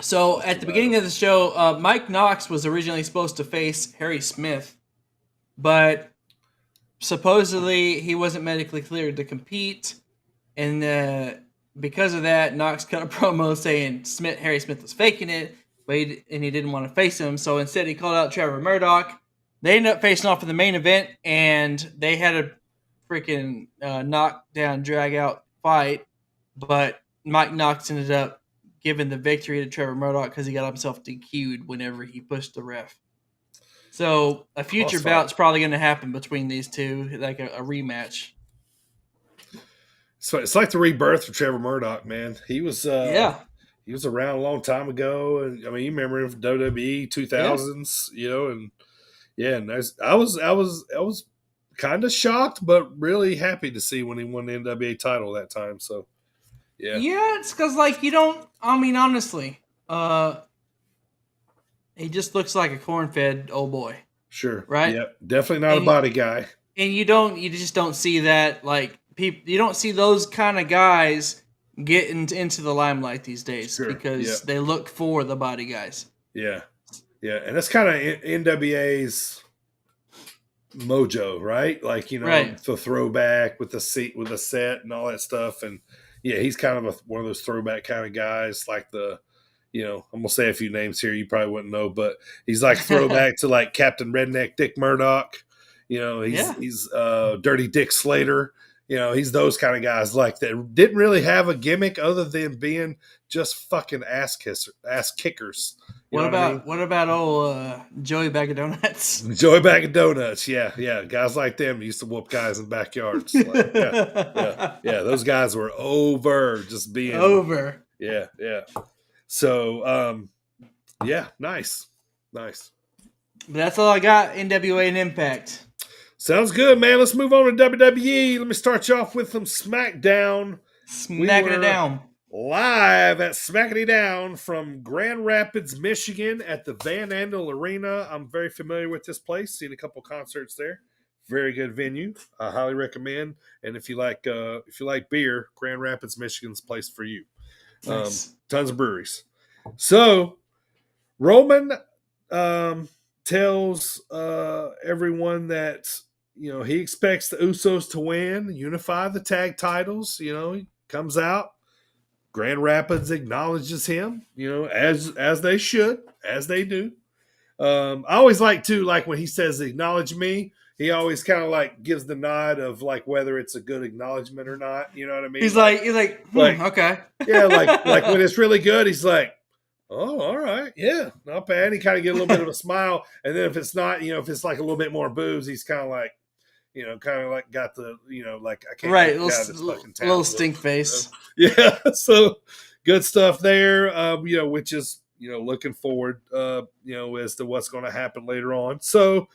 S7: So at the beginning of the show, Mike Knox was originally supposed to face Harry Smith, but supposedly he wasn't medically cleared to compete, and because of that, Knox cut a promo saying Harry Smith was faking it, but he didn't want to face him, so instead he called out Trevor Murdoch. They ended up facing off in the main event, and they had a freaking knockdown, drag-out fight, but Mike Knox ended up giving the victory to Trevor Murdoch because he got himself DQ'd whenever he pushed the ref. So a future bout's probably going to happen between these two, like a rematch.
S6: So it's like the rebirth of Trevor Murdoch, man. He was he was around a long time ago, and I mean, you remember him from WWE 2000s, and I was kind of shocked, but really happy to see when he won the NWA title that time. So
S7: yeah, it's because honestly, he just looks like a corn-fed old boy.
S6: Sure,
S7: right?
S6: Yep, definitely not a body guy.
S7: And you just don't see that you don't see those kind of guys getting into the limelight these days because they look for the body guys.
S6: Yeah, and that's kind of NWA's mojo, right? The throwback with the seat, with the set, and all that stuff. And he's kind of one of those throwback kind of guys, like the. I'm gonna say a few names here you probably wouldn't know, but he's like throwback to like Captain Redneck Dick Murdoch. He's Dirty Dick Slater. He's those kind of guys like that didn't really have a gimmick other than being just fucking ass kickers.
S7: What about old Joey Bag of Donuts?
S6: Joey Bag of Donuts, yeah. Guys like them used to whoop guys in backyards. Those guys were over, just being
S7: over.
S6: Yeah. So Yeah, nice. But
S7: that's all I got. NWA and Impact.
S6: Sounds good, man. Let's move on to WWE. Let me start you off with some SmackDown.
S7: Smacking it down.
S6: Live at Smacking It Down from Grand Rapids, Michigan at the Van Andel Arena. I'm very familiar with this place. Seen a couple concerts there. Very good venue. I highly recommend. And if you like beer, Grand Rapids, Michigan's the place for you.
S7: Nice.
S6: Tons of breweries. So Roman tells everyone that he expects the Usos to win, unify the tag titles. He comes out. Grand Rapids acknowledges him, as they should, as they do. I always like when he says acknowledge me, he always kind of gives the nod of whether it's a good acknowledgement or not. You know what I mean?
S7: He's like, okay.
S6: Yeah, like when it's really good, he's like, oh, all right, yeah, not bad. He kind of get a little bit of a smile, and then if it's not, if it's a little bit more booze, he's kind of got the, I can't
S7: right,
S6: little
S7: stink face.
S6: Yeah, so good stuff there. Which is looking forward, as to what's going to happen later on. So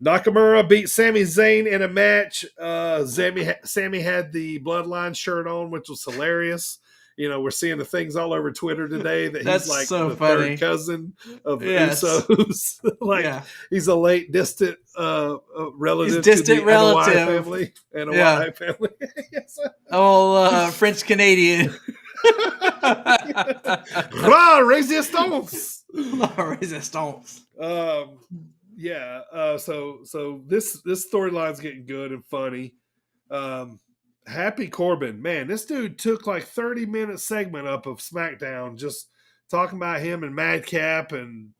S6: Nakamura beat Sami Zayn in a match. Sami had the Bloodline shirt on, which was hilarious. We're seeing the things all over Twitter today that he's like
S7: so
S6: the
S7: funny.
S6: third cousin of the Usos. He's a late distant relative to the Anoa'i family. Anoa'i family. Yes.
S7: French Canadian.
S6: Resistance.
S7: Resistance.
S6: So this storyline's getting good and funny. Happy Corbin, man, this dude took 30-minute segment up of SmackDown just talking about him and Madcap and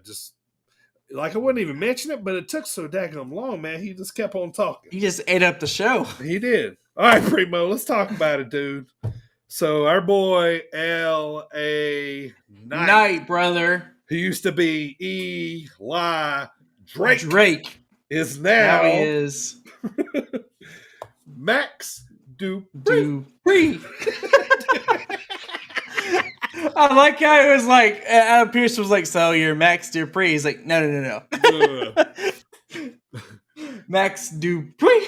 S6: just I wouldn't even mention it, but it took so daggone long, man. He just kept on talking.
S7: He just ate up the show.
S6: He did. All right, Primo, let's talk about it, dude. So our boy L.A.
S7: Knight, brother,
S6: who used to be Eli Drake
S7: now
S6: is now
S7: he is
S6: Max Dupree.
S7: I like how it was Adam Pearce was like, so you're Max Dupree. He's like, no. Max Dupree.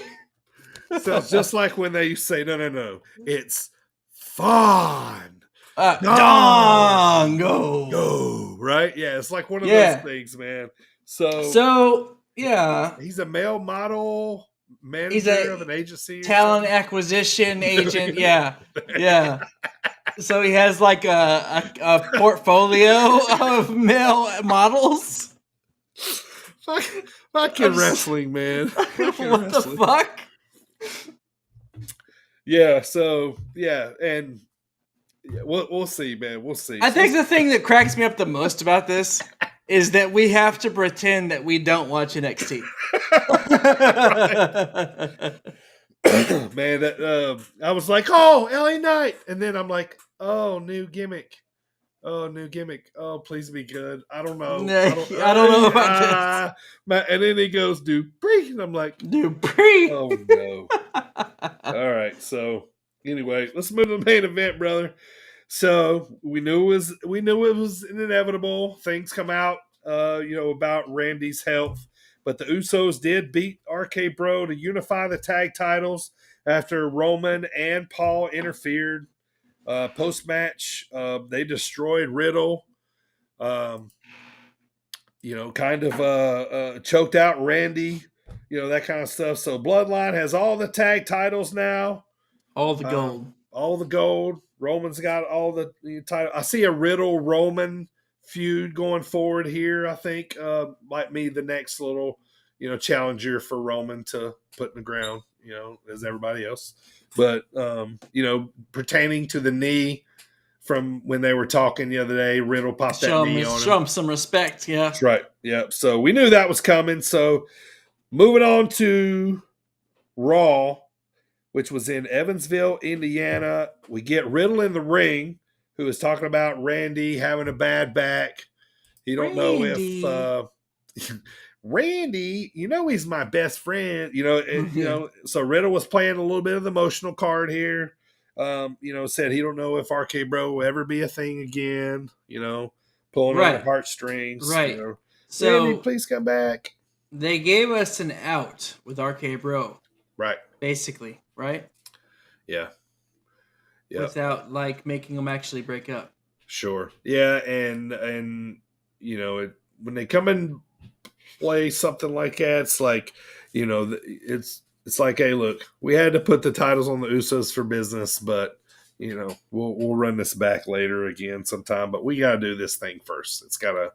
S6: Sounds just like when they used to say, no. It's fun. Go. Right? Yeah, it's like one of those things, man. So
S7: yeah.
S6: He's a male model manager of an agency.
S7: Talent acquisition agent. Yeah. So he has a portfolio of male models.
S6: Fucking wrestling, man.
S7: What the fuck?
S6: Yeah, so and we'll see, man. We'll see.
S7: I think the thing that cracks me up the most about this is that we have to pretend that we don't watch NXT.
S6: Man, I was like, oh, LA Knight. And then I'm like, oh, new gimmick. Oh, please be good. I don't know.
S7: I don't know about
S6: this. And then he goes, Dupree. And I'm like,
S7: Dupree.
S6: Oh, no. All right. So, anyway, let's move to the main event, brother. So, we knew it was inevitable. Things come out, about Randy's health. But the Usos did beat RK Bro to unify the tag titles after Roman and Paul interfered. Post-match, they destroyed Riddle. Choked out Randy. That kind of stuff. So Bloodline has all the tag titles now.
S7: All the gold.
S6: Roman's got all the title. I see a Riddle-Roman feud going forward here, I think. Might be the next little, challenger for Roman to put in the ground, as everybody else. But, pertaining to the knee from when they were talking the other day, Riddle popped that knee on him.
S7: Show him some respect, yeah.
S6: That's right. Yep. So we knew that was coming. So moving on to Raw, which was in Evansville, Indiana. We get Riddle in the ring, who is talking about Randy having a bad back. He don't know if Randy, he's my best friend. So Riddle was playing a little bit of the emotional card here. Said he don't know if RK Bro will ever be a thing again. pulling on
S7: Right.
S6: your heartstrings.
S7: Right.
S6: You know,
S7: So
S6: Randy, please come back.
S7: they gave us an out with RK Bro.
S6: Right.
S7: Basically, right?
S6: Yeah. Yep.
S7: Without like making them actually break up.
S6: Sure. Yeah, and you know, when they come and play something like that, it's like, you know, it's like, hey, look, we had to put the titles on the Usos for business, but you know, we'll run this back later again sometime, but we got to do this thing first. It's got to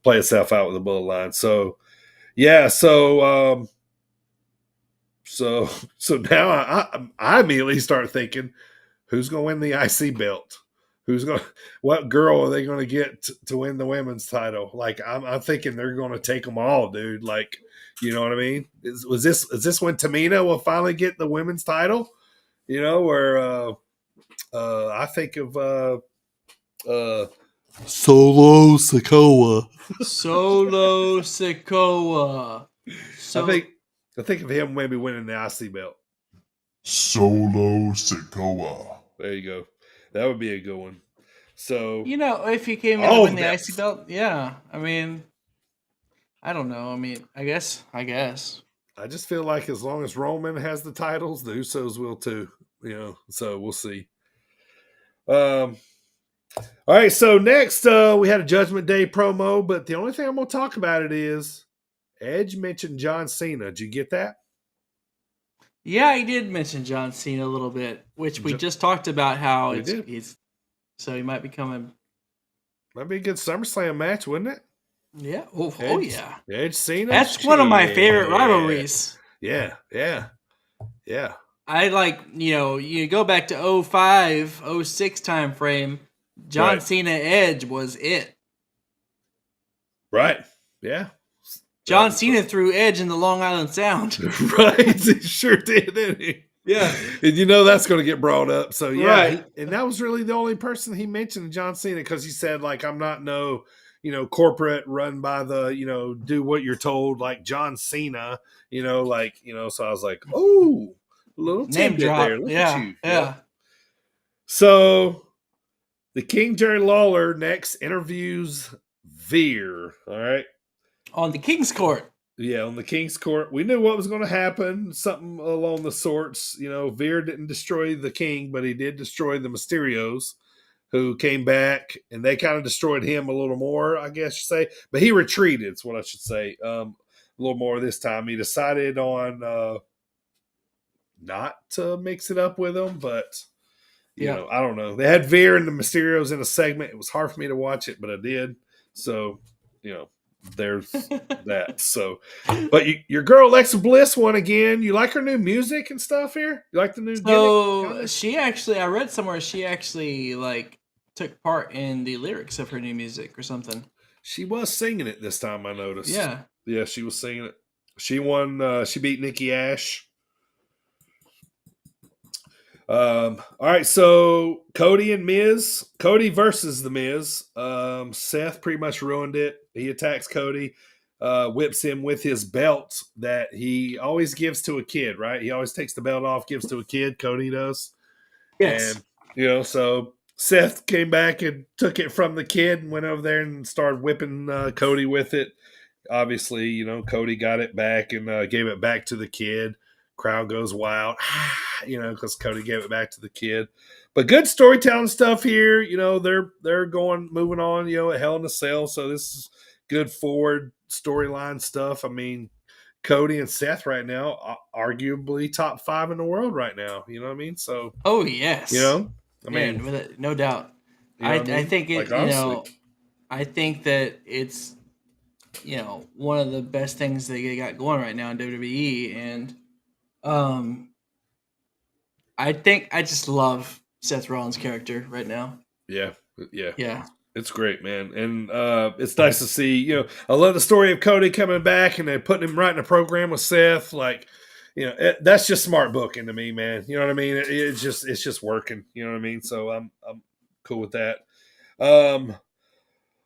S6: play itself out with the bloodline. So yeah, so now I immediately start thinking, who's going to win the IC belt? What girl are they going to get to win the women's title? Like, I'm thinking they're going to take them all, dude. Like, you know what I mean? Is this when Tamina will finally get the women's title? You know, where I think of Solo Sikoa.
S7: Solo Sikoa.
S6: I think of him maybe winning the IC belt.
S9: Solo Sikoa.
S6: There you go. That would be a good one. So,
S7: you know, if he came in to win the IC belt, yeah. I mean, I don't know. I mean, I guess.
S6: I just feel like as long as Roman has the titles, the Usos will too. You know, so we'll see. All right. So next, we had a Judgment Day promo, but the only thing I'm going to talk about it is Edge mentioned John Cena. Did you get that?
S7: Yeah, he did mention John Cena a little bit, which we just talked about how he's so he might be coming.
S6: Might be a good SummerSlam match, wouldn't it?
S7: Yeah. Yeah.
S6: Edge Cena.
S7: That's one of my favorite rivalries.
S6: Yeah.
S7: I like, you know, you go back to 05, 06 time frame. John Cena Edge was it.
S6: Right. Yeah.
S7: John Cena threw Edge in the Long Island Sound.
S6: Right. He sure did, didn't he?
S7: Yeah.
S6: And you know that's going to get brought up. So, yeah.
S7: Right.
S6: And that was really the only person he mentioned, John Cena, because he said, like, I'm not corporate run by the, do what you're told, like John Cena, so I was like, oh, a little
S7: name
S6: tidbit
S7: drop.
S6: there. Look
S7: Yeah.
S6: at you.
S7: Yeah.
S6: So, the King Jerry Lawler next interviews Veer. All right.
S7: On the King's Court.
S6: Yeah, on the King's Court. We knew what was going to happen, something along the sorts. Veer didn't destroy the King, but he did destroy the Mysterios, who came back, and they kind of destroyed him a little more, I guess you say. But he retreated, is what I should say, a little more this time. He decided on not to mix it up with them, but, I don't know. They had Veer and the Mysterios in a segment. It was hard for me to watch it, but I did. So, there's that. So, but your girl Alexa Bliss won again. You like her new music and stuff here? You like the new
S7: gimmick? She actually, I read somewhere she actually like took part in the lyrics of her new music or something.
S6: She was singing it this time, I noticed.
S7: Yeah,
S6: she was singing it. She won. She beat Nikki Ash. All right, so Cody and Miz. Cody versus the Miz. Seth pretty much ruined it. He attacks Cody, whips him with his belt that he always gives to a kid, right? He always takes the belt off, gives to a kid. Cody does.
S7: Yes.
S6: And, so Seth came back and took it from the kid and went over there and started whipping Cody with it. Obviously, Cody got it back and gave it back to the kid. Crowd goes wild, because Cody gave it back to the kid. But good storytelling stuff here. They're moving on, at Hell in a Cell. So this is good forward storyline stuff. I mean, Cody and Seth right now, arguably top 5 in the world right now. You know what I mean? So,
S7: oh yes,
S6: I mean,
S7: no doubt. I think it. I think that it's one of the best things they got going right now in WWE, and I think I just love Seth Rollins' character right now.
S6: Yeah. It's great, man. And it's nice to see, I love the story of Cody coming back and they're putting him right in a program with Seth. Like, that's just smart booking to me, man. You know what I mean? It's just working. You know what I mean? So I'm cool with that.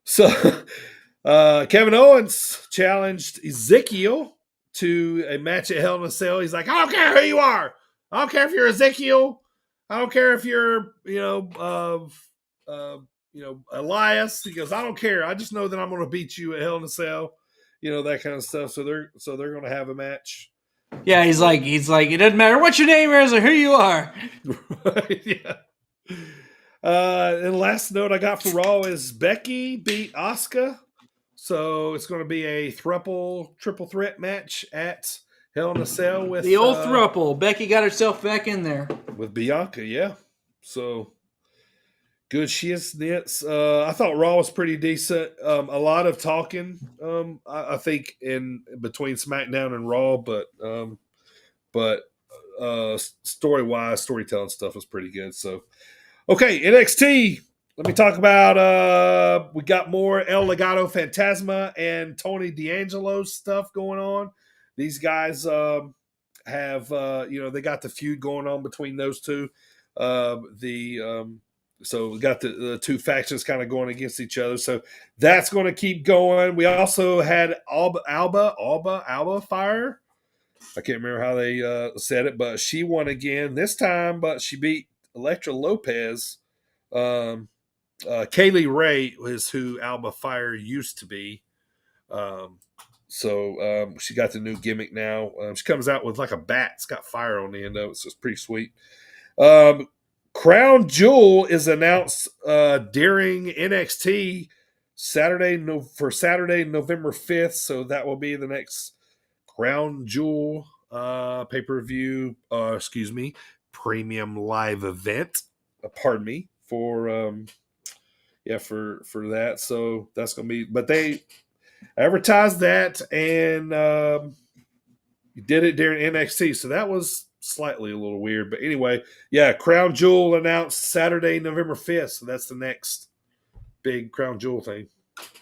S6: So Kevin Owens challenged Ezekiel to a match at Hell in a Cell. He's like, I don't care who you are. I don't care if you're Ezekiel. I don't care if you're, Elias. He goes, I don't care. I just know that I'm going to beat you at Hell in a Cell. That kind of stuff. So they're going to have a match.
S7: Yeah, he's like, it doesn't matter what your name is or who you are.
S6: Yeah. And last note I got for Raw is Becky beat Asuka. So it's going to be a triple threat match at Hell in a Cell with
S7: the old thruple. Becky got herself back in there
S6: with Bianca. Yeah. So good shiznits. I thought Raw was pretty decent. A lot of talking, I think, in between SmackDown and Raw, but storytelling stuff was pretty good. So, okay, NXT. Let me talk about. We got more El Legado Fantasma and Tony D'Angelo stuff going on. These guys have, they got the feud going on between those two. So we got the two factions kind of going against each other. So that's going to keep going. We also had Alba Fire. I can't remember how they said it, but she won again this time, but she beat Elektra Lopez. Kaylee Ray is who Alba Fire used to be. So she got the new gimmick now. She comes out with like a bat. It's got fire on the end of it, so it's pretty sweet. Crown Jewel is announced during NXT Saturday, November 5th. So that will be the next Crown Jewel pay-per-view, premium live event. Pardon me for that. So that's going to be, but they advertised that and did it during NXT. So that was slightly a little weird, but anyway, yeah, Crown Jewel announced Saturday, November 5th. So that's the next big Crown Jewel thing.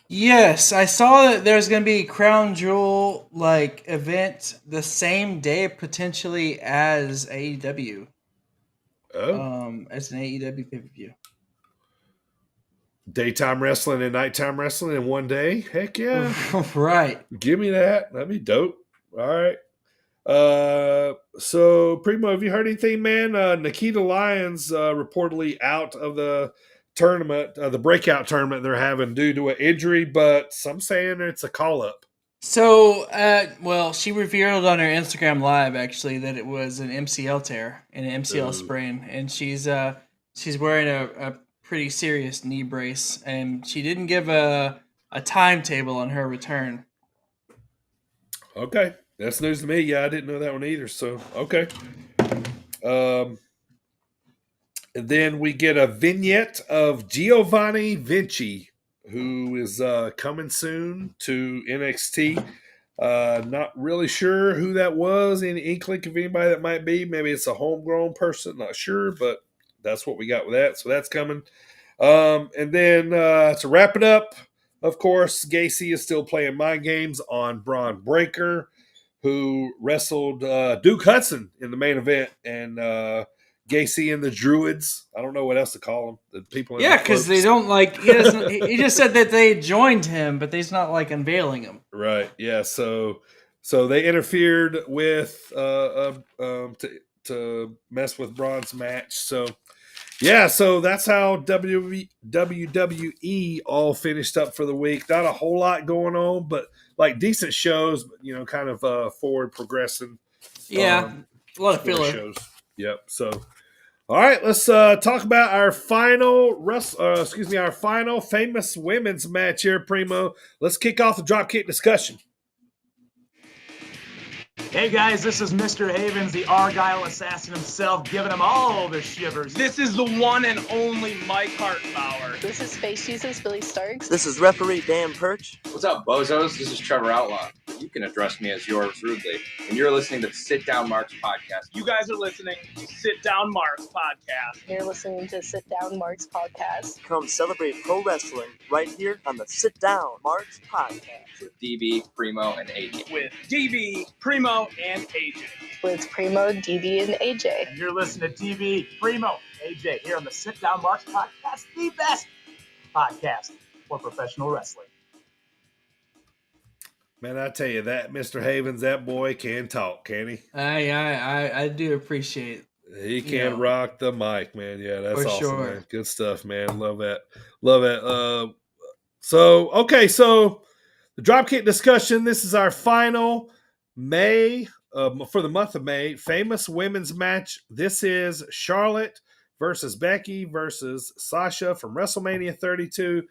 S7: Yes, I saw that there's going to be Crown Jewel event the same day potentially as AEW.
S6: Oh,
S7: as an AEW pay-per-view.
S6: Daytime wrestling and nighttime wrestling in one day. Heck yeah.
S7: Right.
S6: Give me that. That'd be dope. All right. So Primo, have you heard anything, man? Nikita Lyons reportedly out of the tournament, the breakout tournament they're having due to an injury, but some saying it's a call-up.
S7: So, she revealed on her Instagram Live actually that it was an MCL tear and an MCL sprain, and she's wearing a pretty serious knee brace, and she didn't give a timetable on her return.
S6: Okay, that's news to me. Yeah, I didn't know that one either. So, okay. And then we get a vignette of Giovanni Vinci, who is coming soon to NXT. Not really sure who that was. Any inkling of anybody that might be? Maybe it's a homegrown person. Not sure, but that's what we got with that. So that's coming. And then to wrap it up, of course, Gacy is still playing mind games on Braun Breaker, who wrestled Duke Hudson in the main event, and Gacy and the Druids. I don't know what else to call them. The people.
S7: Yeah, because they don't he just said that they joined him, but he's not unveiling him.
S6: Right. Yeah. So they interfered with to mess with Braun's match. So yeah. So that's how WWE all finished up for the week. Not a whole lot going on, but decent shows. But kind of forward progressing.
S7: Yeah. A lot of filler
S6: shows. Yep. So. All right, let's talk about our final our final famous women's match here, Primo. Let's kick off the dropkick discussion.
S2: Hey guys, this is Mr. Havens, the Argyle assassin himself, giving them all the shivers.
S4: This is the one and only Mike Hartenbauer.
S15: This is Space Jesus, Billy Starks.
S12: This is referee Dan Perch.
S14: What's up, bozos? This is Trevor Outlaw. You can address me as yours rudely. And you're listening to the Sit Down Marks podcast.
S4: You guys are listening to Sit Down Marks podcast.
S15: You're listening to Sit Down Marks podcast.
S12: Come celebrate pro wrestling right here on the Sit Down Marks podcast.
S14: With DB, Primo, and AJ.
S4: With DB, Primo, and AJ.
S15: With Primo, DB, and AJ.
S2: And you're listening to DB, Primo, AJ here on the Sit Down Marks podcast, the best podcast for professional wrestling.
S6: Man, I tell you that, Mr. Havens, that boy can talk, can he?
S7: I do appreciate
S6: He can rock the mic, man. Yeah, that's
S7: For
S6: awesome,
S7: sure.
S6: man. Good stuff, man. Love that. Love it. So the Dropkick discussion. This is our final May for the month of May. Famous women's match. This is Charlotte versus Becky versus Sasha from WrestleMania 32.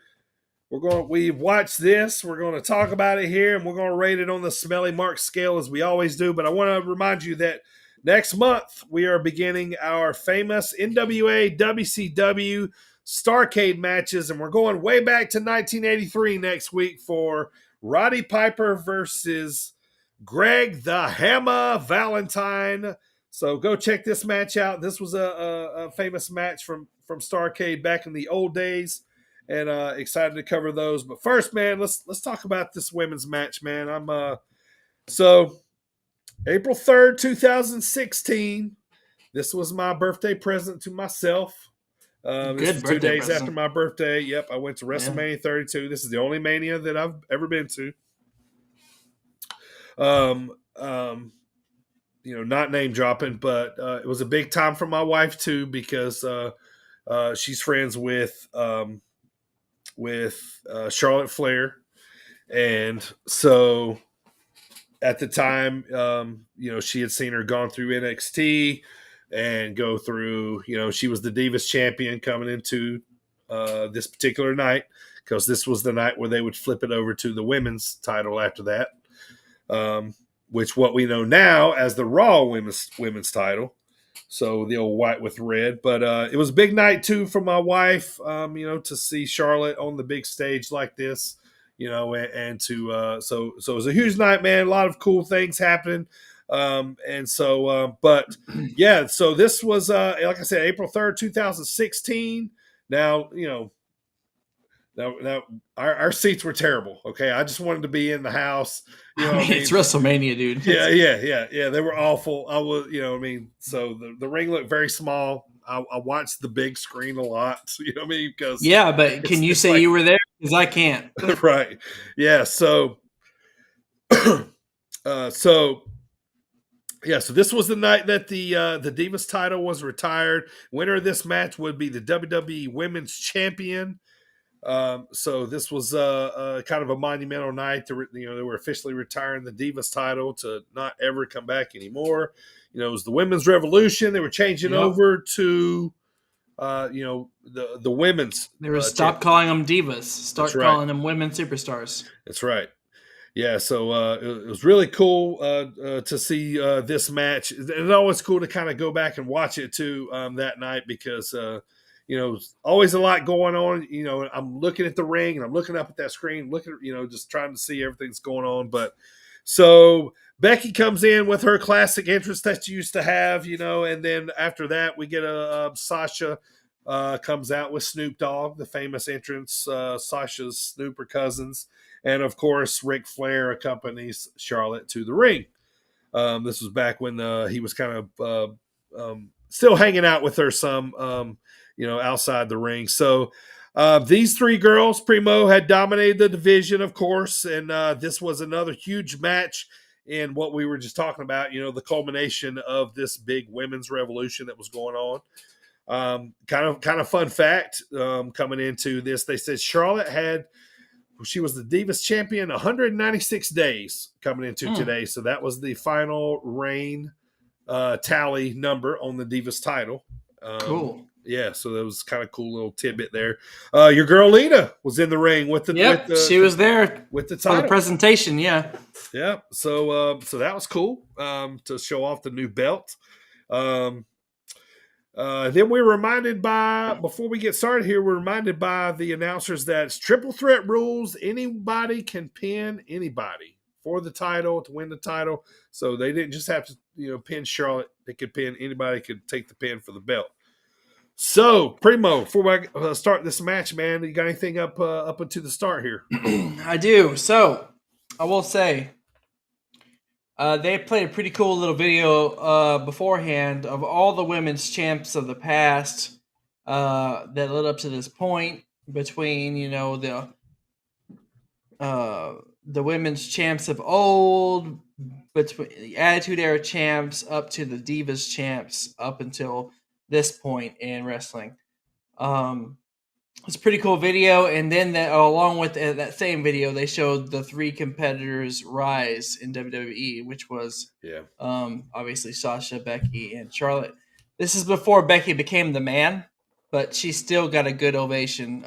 S6: We've watched this. We're going to talk about it here, and we're going to rate it on the Smelly Mark scale as we always do. But I want to remind you that next month we are beginning our famous NWA WCW Starrcade matches, and we're going way back to 1983 next week for Roddy Piper versus Greg the Hammer Valentine. So go check this match out. This was a famous match from Starrcade back in the old days. And excited to cover those. But first, man, let's talk about this women's match, man. So April 3rd, 2016. This was my birthday present to myself. This is 2 days after my birthday. Yep, I went to WrestleMania 32. This is the only Mania that I've ever been to. Not name dropping, but it was a big time for my wife too, because she's friends with Charlotte Flair. And so at the time, she had seen her gone through NXT and go through, she was the Divas champion coming into this particular night, because this was the night where they would flip it over to the women's title after that, which what we know now as the Raw women's title. So the old white with red. But it was a big night, too, for my wife, to see Charlotte on the big stage like this, so it was a huge night, man. A lot of cool things happening. So this was, like I said, April 3rd, 2016. Now, Now our seats were terrible. Okay, I just wanted to be in the house.
S7: It's WrestleMania, dude.
S6: Yeah. They were awful. I was, so the ring looked very small. I watched the big screen a lot. Because
S7: but can you say you were there? Because I can't.
S6: Right. Yeah. So so this was the night that the Divas title was retired. Winner of this match would be the WWE Women's Champion. So this was kind of a monumental night. They were officially retiring the Divas title to not ever come back anymore. It was the Women's Revolution. They were changing over to, the women's.
S7: They were stop calling them Divas. Start calling them women superstars.
S6: That's right. Yeah, so it was really cool to see this match. And it's always cool to kind of go back and watch it too that night, because always a lot going on. I'm looking at the ring and I'm looking up at that screen, just trying to see everything's going on. But so Becky comes in with her classic entrance that she used to have, and then after that we get a Sasha comes out with Snoop Dogg, the famous entrance, Sasha's Snooper cousins. And of course, Ric Flair accompanies Charlotte to the ring. This was back when he was kind of still hanging out with her some, outside the ring. So these three girls, Primo, had dominated the division, of course. And this was another huge match in what we were just talking about, the culmination of this big women's revolution that was going on. Kind of fun fact coming into this, they said Charlotte she was the Divas champion 196 days coming into today. So that was the final reign tally number on the Divas title.
S7: Cool.
S6: Yeah, so that was kind of cool little tidbit there. Your girl Lita was in the ring with the
S7: she was there
S6: with the title
S7: for the presentation. Yeah.
S6: So that was cool to show off the new belt. Then we're reminded before we get started here, we're reminded by the announcers that it's triple threat rules. Anybody can pin anybody for the title, to win the title. So they didn't just have to, pin Charlotte. They could pin anybody, could take the pin for the belt. So, Primo, before I start this match, man, you got anything up until the start here?
S7: I do. So, I will say, they played a pretty cool little video beforehand of all the women's champs of the past that led up to this point, between the women's champs of old, between the Attitude Era champs up to the Divas champs up until this point in wrestling. It's a pretty cool video, and then along with that same video, they showed the 3 competitors' rise in WWE, which was obviously Sasha, Becky, and Charlotte. This is before Becky became the man, but she still got a good ovation.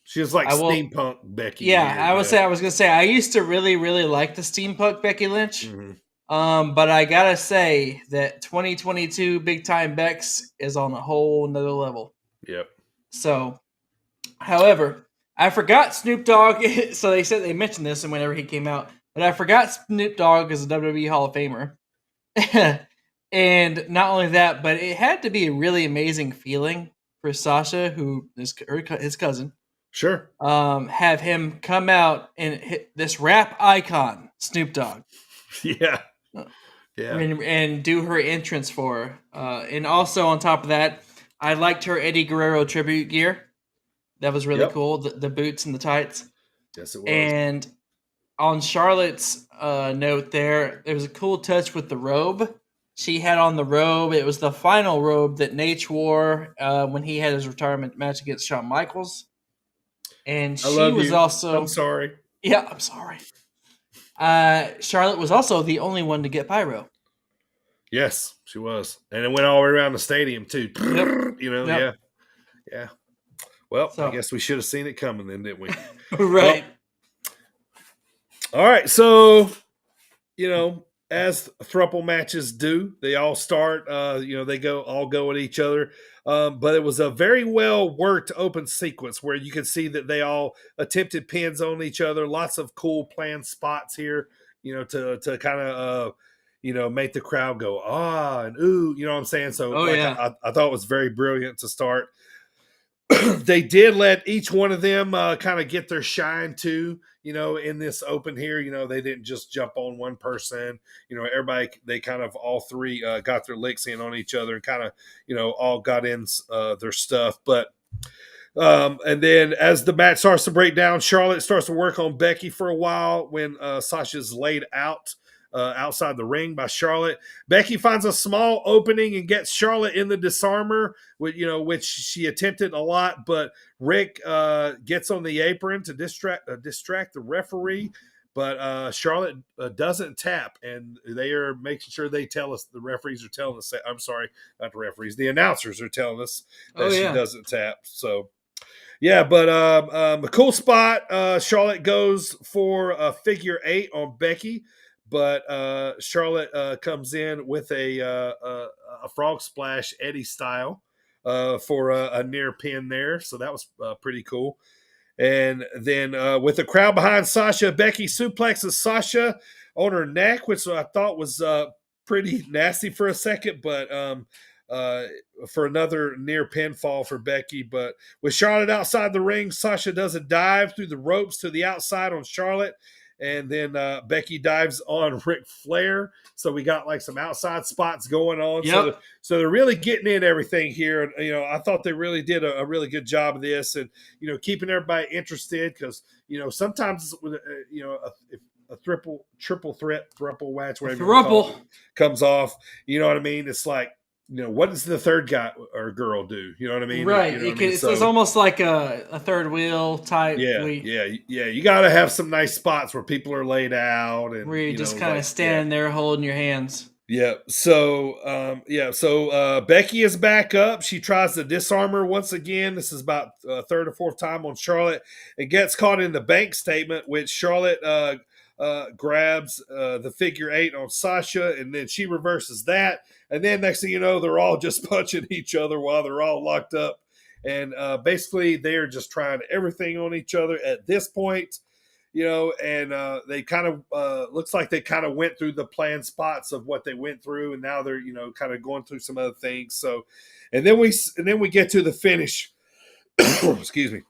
S6: She was like steampunk Becky.
S7: Yeah,
S6: here,
S7: I was gonna say I used to really, really like the steampunk Becky Lynch.
S6: Mm-hmm.
S7: But I gotta say that 2022 Big Time Bex is on a whole nother level.
S6: Yep.
S7: So, however, I forgot Snoop Dogg. So they mentioned this and whenever he came out, but I forgot Snoop Dogg is a WWE Hall of Famer. And not only that, but it had to be a really amazing feeling for Sasha, who is his cousin.
S6: Sure.
S7: Have him come out and hit this rap icon, Snoop Dogg.
S6: Yeah.
S7: And do her entrance for her. And also on top of that, I liked her Eddie Guerrero tribute gear. That was really cool. The boots and the tights.
S6: Yes, it was.
S7: And on Charlotte's note there was a cool touch with the robe. She had on the robe. It was the final robe that Nate wore when he had his retirement match against Shawn Michaels. And she was also...
S6: I'm sorry.
S7: Yeah, I'm sorry. Charlotte was also the only one to get pyro.
S6: Yes, she was. And it went all the way around the stadium, too.
S7: Yep.
S6: You know,
S7: Yep.
S6: Yeah. Well, I guess we should have seen it coming then, didn't we?
S7: Right.
S6: Well, all right, so, as throuple matches do, they all start, they all go at each other. But it was a very well worked open sequence where you could see that they all attempted pins on each other. Lots of cool planned spots here, to kind of, make the crowd go, and ooh, you know what I'm saying? So I thought it was very brilliant to start. They did let each one of them kind of get their shine too, in this open here. They didn't just jump on one person. Everybody, they kind of all 3 got their licks in on each other and kind of, all got in their stuff. But and then as the match starts to break down, Charlotte starts to work on Becky for a while when Sasha's laid out outside the ring by Charlotte. Becky finds a small opening and gets Charlotte in the disarmer, which she attempted a lot, but Rick gets on the apron to distract the referee. But Charlotte doesn't tap, and they are making sure they tell us, the referees are telling us, I'm sorry, not the referees, the announcers are telling us that she doesn't tap. So, yeah, but a cool spot. Charlotte goes for a figure 8 on Becky, but Charlotte comes in with a frog splash Eddie style for a near pin there. So that was pretty cool. And then with the crowd behind Sasha, Becky suplexes Sasha on her neck, which I thought was pretty nasty for a second, but for another near pinfall for Becky. But with Charlotte outside the ring, Sasha does a dive through the ropes to the outside on Charlotte. And then Becky dives on Ric Flair. So we got like some outside spots going on.
S7: Yep.
S6: So they're really getting in everything here. And, I thought they really did a really good job of this and, keeping everybody interested because, sometimes, if a triple threat, thruple match, whatever you call it, comes off, you know what I mean? It's like, what does the third guy or girl do? You know what I mean?
S7: Right.
S6: You know what I mean?
S7: It's almost like a third wheel type.
S6: Yeah. You got to have some nice spots where people are laid out. And
S7: where you just kind of standing there holding your hands.
S6: Yeah. So, Becky is back up. She tries to disarm her once again. This is about third or fourth time on Charlotte. It gets caught in the bank statement, which Charlotte grabs the figure 8 on Sasha, and then she reverses that. And then next thing you know, they're all just punching each other while they're all locked up. And basically they're just trying everything on each other at this point, and they kind of looks like they kind of went through the planned spots of what they went through. And now they're, kind of going through some other things. So, and then we get to the finish. Excuse me.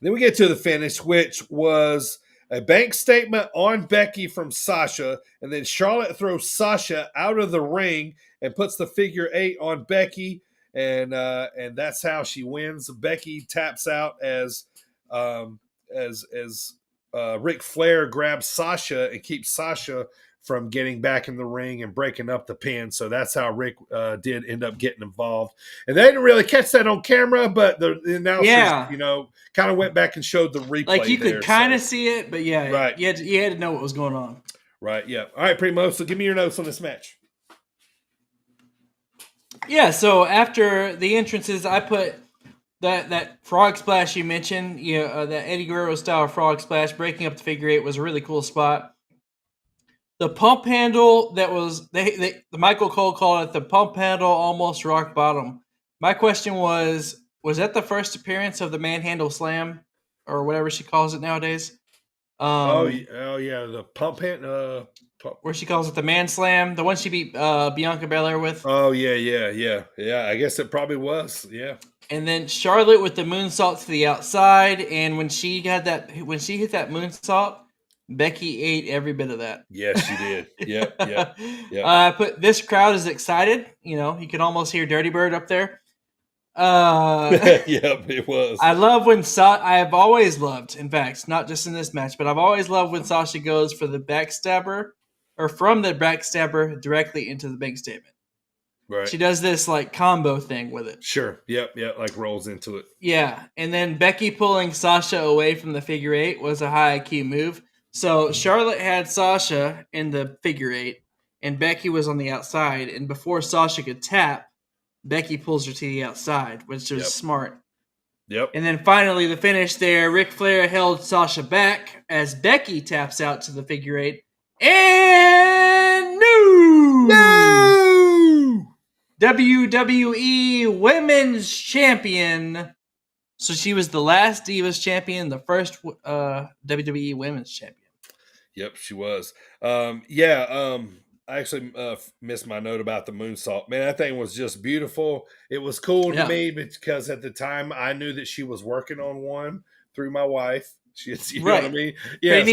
S6: Then we get to the finish, which was a bank statement on Becky from Sasha, and then Charlotte throws Sasha out of the ring and puts the figure 8 on Becky, and that's how she wins. Becky taps out as Ric Flair grabs Sasha and keeps Sasha from getting back in the ring and breaking up the pin. So that's how Rick did end up getting involved. And they didn't really catch that on camera, but the announcers, kind of went back and showed the replay.
S7: Like you could kind of see it, but yeah,
S6: right.
S7: You had to know what was going on.
S6: Right, yeah. All right, Primo, so give me your notes on this match.
S7: Yeah, so after the entrances, I put that frog splash you mentioned, that Eddie Guerrero style frog splash, breaking up the figure eight was a really cool spot. The pump handle that was the Michael Cole called it the pump handle almost rock bottom. My question was that the first appearance of the manhandle slam or whatever she calls it nowadays?
S6: Oh yeah, the pump handle.
S7: Where she calls it the man slam, the one she beat Bianca Belair with.
S6: Oh yeah. I guess it probably was. Yeah.
S7: And then Charlotte with the moonsault to the outside, and when she hit that moonsault, Becky ate every bit of that.
S6: Yes, she did. Yep.
S7: I put this crowd is excited. You could almost hear Dirty Bird up there.
S6: Yep, it was.
S7: I love when I have always loved, in fact, not just in this match, but I've always loved when Sasha goes for the backstabber or from the backstabber directly into the bank statement.
S6: Right.
S7: She does this like combo thing with it.
S6: Sure. Yep. Like rolls into it.
S7: Yeah. And then Becky pulling Sasha away from the figure eight was a high IQ move. So Charlotte had Sasha in the figure eight and Becky was on the outside. And before Sasha could tap, Becky pulls her to the outside, which was smart.
S6: Yep.
S7: And then finally the finish there, Ric Flair held Sasha back as Becky taps out to the figure eight. And WWE Women's Champion. So she was the last Divas Champion, the first WWE Women's Champion.
S6: Yep, she was. I actually missed my note about the moonsault. Man, that thing was just beautiful. It was cool to me because at the time I knew that she was working on one through my wife. You know what I mean? Yeah,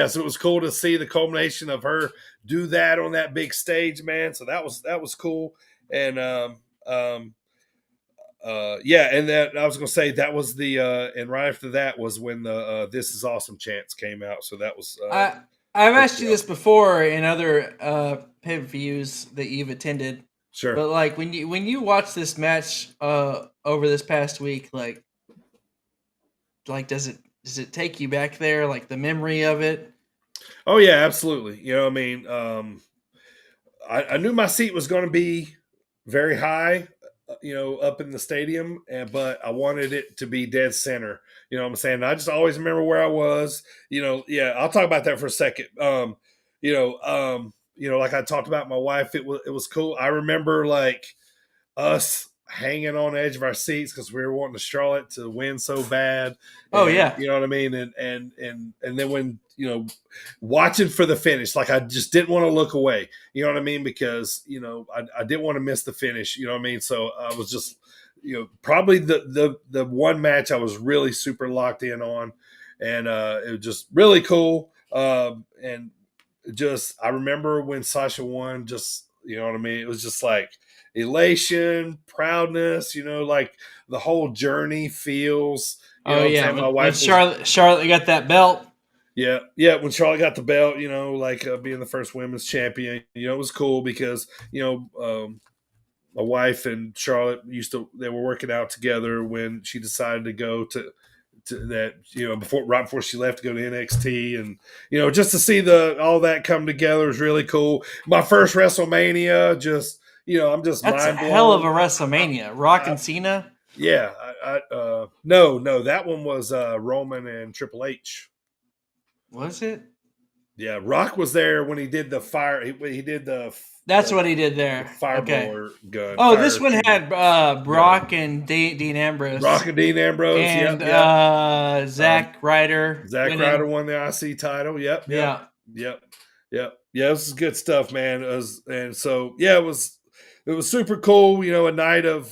S6: so it was cool to see the culmination of her do that on that big stage, man. So that was cool. And and that I was gonna say that was the and right after that was when the This Is Awesome chants came out. So that was
S7: I've asked you this before in other pay-per-views that you've attended.
S6: Sure.
S7: But like when you watch this match over this past week, like does it take you back there, like the memory of it?
S6: Oh yeah, absolutely. I mean, I knew my seat was going to be very high, up in the stadium, but I wanted it to be dead center. You know what I'm saying? I just always remember where I was. I'll talk about that for a second. Like I talked about my wife, it was cool. I remember like us hanging on the edge of our seats because we were wanting Charlotte to win so bad.
S7: Oh yeah,
S6: you know what I mean. And then when watching for the finish, like I just didn't want to look away. You know what I mean? Because I didn't want to miss the finish. You know what I mean? So I was just probably the one match I was really super locked in on, and it was just really cool. And just I remember when Sasha won, just you know what I mean. It was just like elation, proudness, like the whole journey feels. My wife
S7: Charlotte got that belt.
S6: Yeah. When Charlotte got the belt, being the first women's champion, it was cool because my wife and Charlotte they were working out together when she decided to go to that, right before she left to go to NXT, and just to see all that come together was really cool. My first WrestleMania, just. I'm just
S7: that's
S6: mind blown.
S7: A hell of a WrestleMania. Rock and Cena?
S6: Yeah. No, that one was Roman and Triple H.
S7: Was it?
S6: Yeah, Rock was there when he did the fire. He did the.
S7: That's what he did there.
S6: Fireblower gun.
S7: Oh, this one had Brock and Dean Ambrose.
S6: Brock and Dean Ambrose.
S7: And Zack Ryder.
S6: Zack Ryder won the IC title. Yep. Yeah, this is good stuff, man. It was super cool, a night of,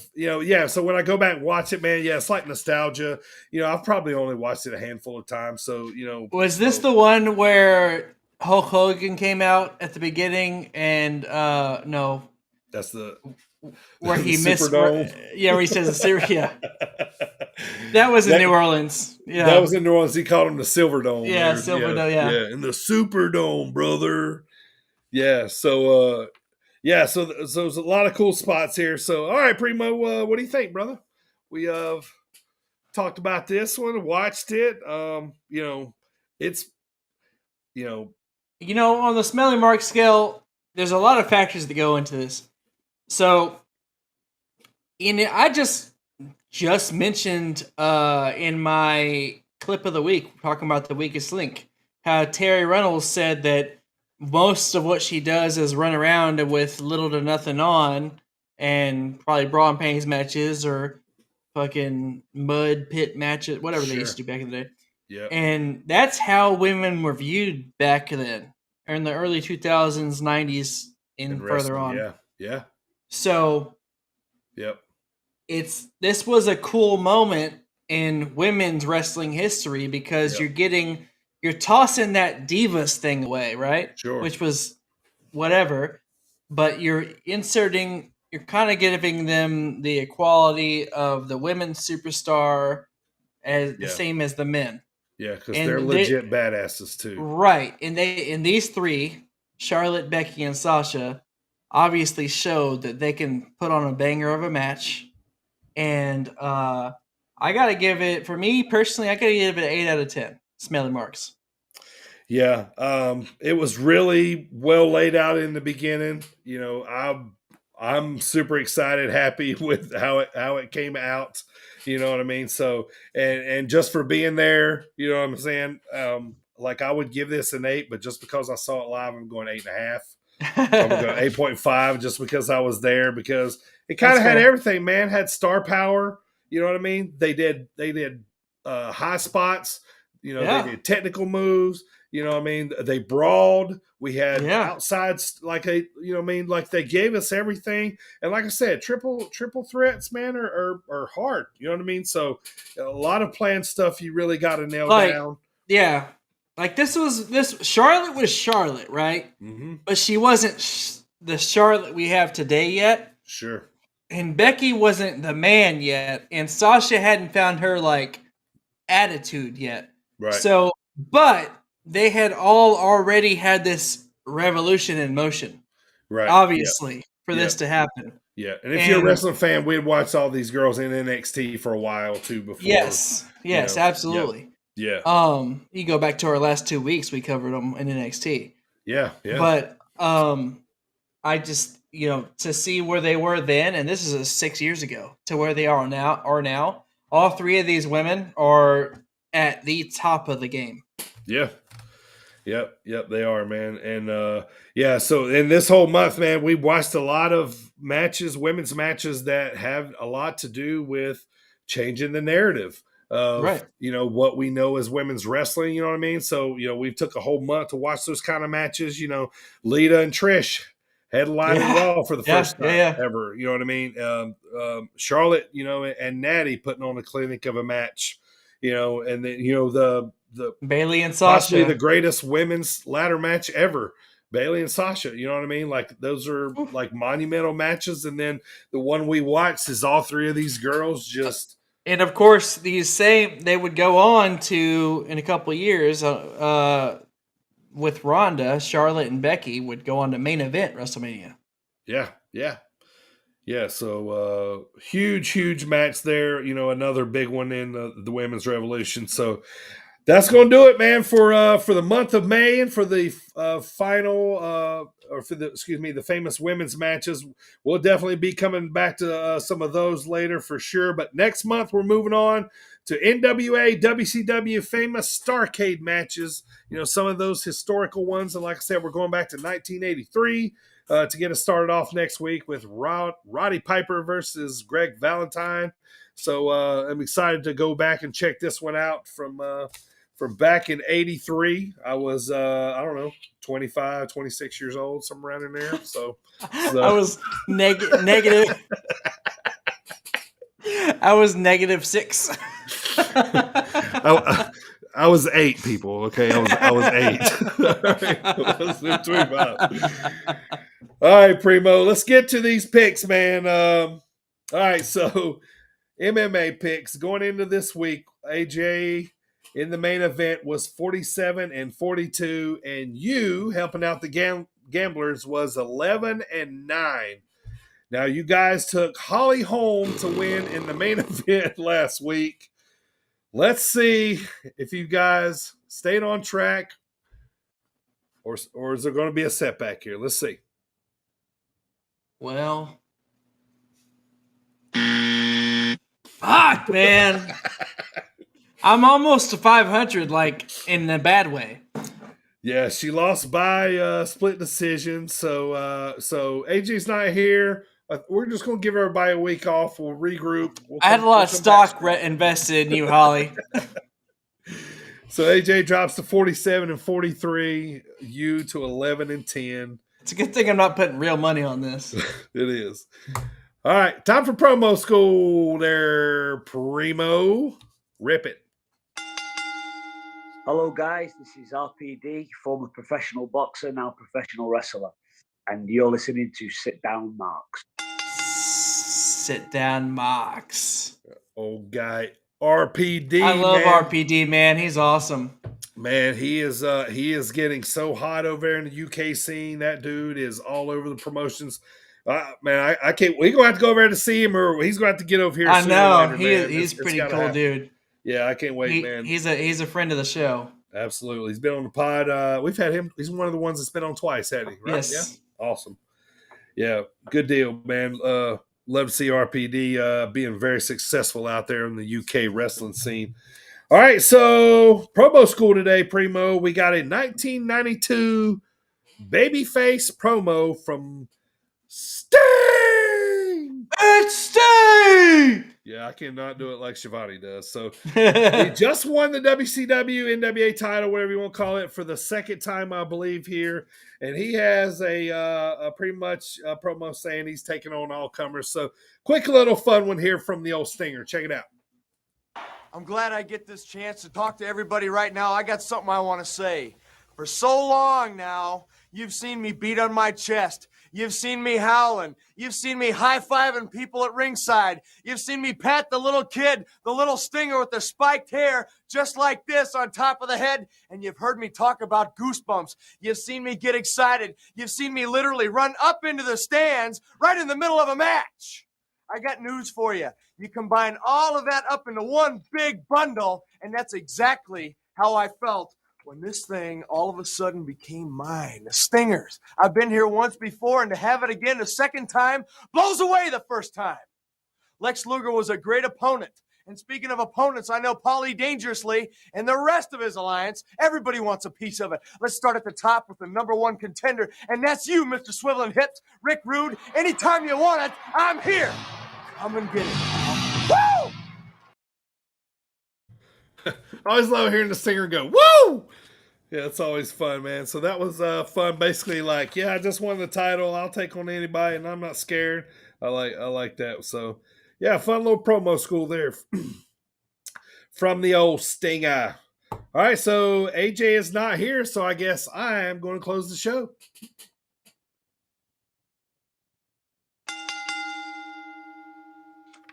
S6: so when I go back and watch it, man, it's like nostalgia. I've probably only watched it a handful of times. So,
S7: Was this the one where Hulk Hogan came out at the beginning and, no.
S6: That's
S7: where he missed.
S6: Superdome.
S7: Where he says, yeah. That was in New Orleans. Yeah.
S6: That was in New Orleans. He called him the Silver Dome.
S7: Yeah, Silver Dome, yeah.
S6: Yeah, in the Superdome, brother. Yeah, so so there's a lot of cool spots here. So, all right, Primo, what do you think, brother? We talked about this one, watched it. It's
S7: on the Smelly Mark scale, there's a lot of factors that go into this. So, I just mentioned in my clip of the week, talking about the weakest link, how Terry Reynolds said that most of what she does is run around with little to nothing on, and probably bra and panties matches or fucking mud pit matches, whatever they used to do back in the day.
S6: Yeah.
S7: And that's how women were viewed back then, or in the early 2000s, 90s, and further on.
S6: Yeah. Yeah.
S7: So,
S6: yep.
S7: This was a cool moment in women's wrestling history because you're tossing that divas thing away, right?
S6: Sure.
S7: Which was whatever, but you're kind of giving them the equality of the women's superstar as the same as the men.
S6: Yeah, because they're legit badasses too.
S7: Right. And these three, Charlotte, Becky, and Sasha, obviously showed that they can put on a banger of a match. And I gotta give it, for me personally, I gotta give it an 8 out of 10. Smelly Marks.
S6: Yeah, it was really well laid out in the beginning. I'm super excited, happy with how it came out. You know what I mean? So, and just for being there, you know what I'm saying? I would give this an 8, but just because I saw it live, I'm going 8.5. I'm going 8.5 just because I was there, because it kind of had everything, man. Had star power. You know what I mean? They did high spots. They did technical moves. You know what I mean? They brawled. We had outsides, like they gave us everything. And like I said, triple threats, man, are hard. You know what I mean? So a lot of planned stuff you really got to nail down.
S7: Yeah. Like Charlotte was Charlotte, right?
S6: Mm-hmm.
S7: But she wasn't the Charlotte we have today yet.
S6: Sure.
S7: And Becky wasn't the man yet. And Sasha hadn't found her attitude yet.
S6: Right.
S7: So, but they had all already had this revolution in motion.
S6: Right.
S7: Obviously, for this to happen.
S6: Yeah. And if you're a wrestling fan, we'd watch all these girls in NXT for a while too before.
S7: Yes. Yes, absolutely.
S6: Yeah.
S7: You go back to our last 2 weeks, we covered them in NXT.
S6: Yeah. Yeah.
S7: But I just, to see where they were then, and this is 6 years ago, to where they are now, all three of these women are at the top of the game.
S6: Yeah. Yep, they are, man. And so in this whole month, man, we watched a lot of matches, women's matches that have a lot to do with changing the narrative of what we know as women's wrestling, you know what I mean? So, we took a whole month to watch those kind of matches, Lita and Trish headlining Raw for the first time ever, you know what I mean? Charlotte, and Natty putting on a clinic of a match, and then, the
S7: Bayley and Sasha,
S6: possibly the greatest women's ladder match ever. Bayley and Sasha, you know what I mean? Like those are monumental matches. And then the one we watched is all three of these girls just.
S7: And of course, they would go on to, in a couple of years, with Ronda, Charlotte and Becky would go on to main event WrestleMania.
S6: Yeah. So huge match there. Another big one in the women's revolution. So that's going to do it, man, for the month of May and for the the famous women's matches. We'll definitely be coming back to some of those later for sure. But next month we're moving on to NWA, WCW famous Starrcade matches. Some of those historical ones. And like I said, we're going back to 1983 to get us started off next week with Roddy Piper versus Greg Valentine. So I'm excited to go back and check this one out from back in 83. I was, 25, 26 years old, somewhere around in there. So
S7: I was negative. I was -6.
S6: I was 8, people. Okay, I was 8. I was 25. All right, Primo. Let's get to these picks, man. All right, so MMA picks going into this week. AJ in the main event was 47-42, and you helping out the gamblers was 11-9. Now you guys took Holly Holm to win in the main event last week. Let's see if you guys stayed on track, or is there going to be a setback here? Let's see.
S7: Well, fuck, man. I'm almost to 500, like, in a bad way.
S6: Yeah, she lost by split decision. So AJ's not here. We're just going to give everybody a week off. We'll regroup.
S7: I had a lot of stock invested in you, Holly.
S6: So AJ drops to 47-43. You to 11-10.
S7: It's a good thing I'm not putting real money on this.
S6: It is. All right, time for promo school there, Primo. Rip it.
S16: Hello, guys. This is RPD, former professional boxer, now professional wrestler. And you're listening to Sit Down Marks.
S7: Sit Down Marks.
S6: Old guy, RPD.
S7: I love RPD, man. He's awesome.
S6: Man, he is getting so hot over there in the UK scene. That dude is all over the promotions. Man, I can't. We're gonna have to go over there to see him, or he's gonna have to get over here.
S7: I know
S6: later,
S7: he's pretty cool, dude.
S6: Yeah, I can't wait, man.
S7: He's a friend of the show.
S6: Absolutely, he's been on the pod. We've had him. He's one of the ones that's been on twice, hasn't he? Right?
S7: Yes.
S6: Yeah. Awesome. Yeah, good deal, man. Love to see RPD being very successful out there in the UK wrestling scene. All right, so promo school today, Primo. We got a 1992 Babyface promo from Sting.
S7: It's Sting.
S6: Yeah, I cannot do it like Shivani does. So he just won the WCW NWA title, whatever you want to call it, for the second time, I believe, here. And he has a pretty much a promo saying he's taking on all comers. So quick little fun one here from the old Stinger. Check it out.
S2: I'm glad I get this chance to talk to everybody right now. I got something I want to say. For so long now, you've seen me beat on my chest. You've seen me howling. You've seen me high-fiving people at ringside. You've seen me pat the little kid, the little Stinger with the spiked hair, just like this on top of the head. And you've heard me talk about goosebumps. You've seen me get excited. You've seen me literally run up into the stands right in the middle of a match. I got news for you. You combine all of that up into one big bundle, and that's exactly how I felt when this thing all of a sudden became mine. The Stingers. I've been here once before, and to have it again the second time blows away the first time. Lex Luger was a great opponent. And speaking of opponents, I know Paulie Dangerously and the rest of his alliance, everybody wants a piece of it. Let's start at the top with the number one contender, and that's you, Mr. Swiveling Hips, Rick Rude. Anytime you want it, I'm here. Come and get it. Woo!
S6: I always love hearing the Stinger go, woo! Yeah, it's always fun, man. So that was fun. Basically, like, yeah, I just won the title. I'll take on anybody, and I'm not scared. I like that. So, yeah, fun little promo school there from the old Stinger. All right, so AJ is not here, so I guess I am going to close the show.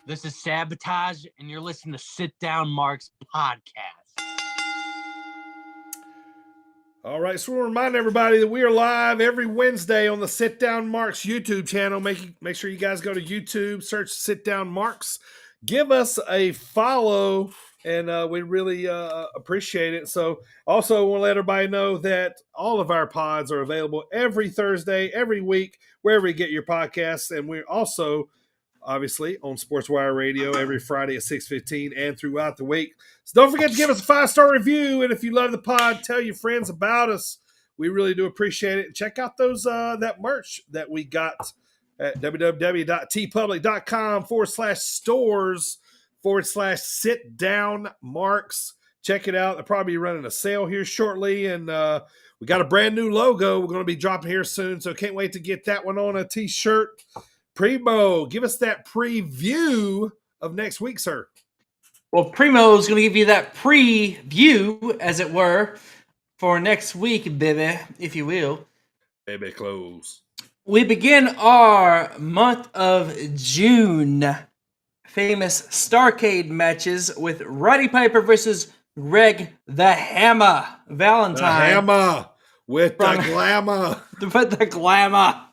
S17: This is Sabotage, and you're listening to Sit Down Marks podcast.
S6: All right, so we'll remind everybody that we are live every Wednesday on the Sit Down Marks YouTube channel. Make sure you guys go to YouTube, search Sit Down Marks. Give us a follow, and we really appreciate it. So also want to let everybody know that all of our pods are available every Thursday, every week, wherever you get your podcasts. And we're also obviously on SportsWire Radio every Friday at 6:15 and throughout the week. So don't forget to give us a 5-star review. And if you love the pod, tell your friends about us. We really do appreciate it. Check out those that merch that we got at www.tpublic.com/stores/sit-down-marks. Check it out. They'll probably be running a sale here shortly. And we got a brand new logo we're going to be dropping here soon. So can't wait to get that one on a t-shirt. Primo, give us that preview of next week, sir.
S7: Well, Primo is going to give you that preview, as it were, for next week, baby, if you will.
S6: Baby clothes.
S7: We begin our month of June famous Starrcade matches with Roddy Piper versus Greg the Hammer Valentine.
S6: The Hammer with the glamour.
S7: With the glamour.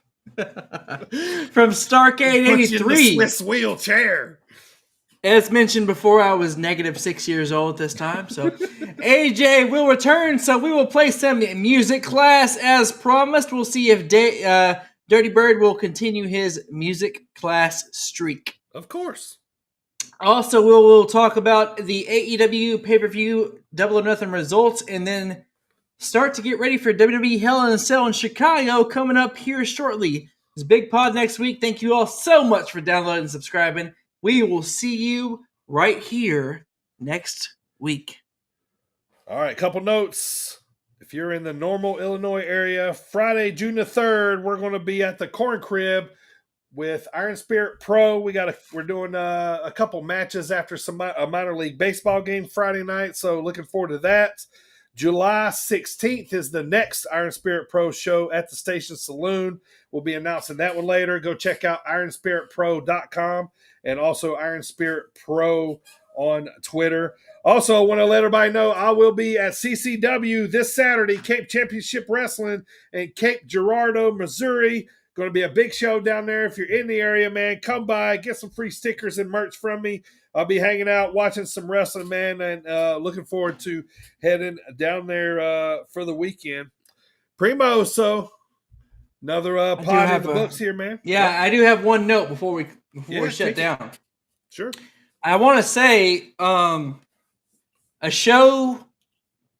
S7: From Starrcade
S6: Put you in the
S7: 83.
S6: Swiss wheelchair.
S7: As mentioned before, I was negative 6 years old at this time. So AJ will return. So we will play some music class as promised. We'll see if Dirty Bird will continue his music class streak.
S6: Of course.
S7: Also, we'll talk about the AEW pay-per-view Double or Nothing results, and then start to get ready for WWE Hell in a Cell in Chicago coming up here shortly. It's Big Pod next week. Thank you all so much for downloading and subscribing. We will see you right here next week.
S6: All right, couple notes. If you're in the Normal, Illinois area, Friday, June the 3rd, we're going to be at the Corn Crib with Iron Spirit Pro. We're doing a couple matches after a minor league baseball game Friday night, so looking forward to that. July 16th is the next Iron Spirit Pro show at the Station Saloon. We'll be announcing that one later. Go check out ironspiritpro.com and also Iron Spirit Pro on Twitter. Also, I want to let everybody know I will be at CCW this Saturday, Cape Championship Wrestling in Cape Girardeau, Missouri. Going to be a big show down there. If you're in the area, man, come by, get some free stickers and merch from me. I'll be hanging out, watching some wrestling, man, and looking forward to heading down there for the weekend. Primo, so another pod in the books here, man.
S7: Yeah, I do have one note before we shut down.
S6: Sure.
S7: I want to say a show,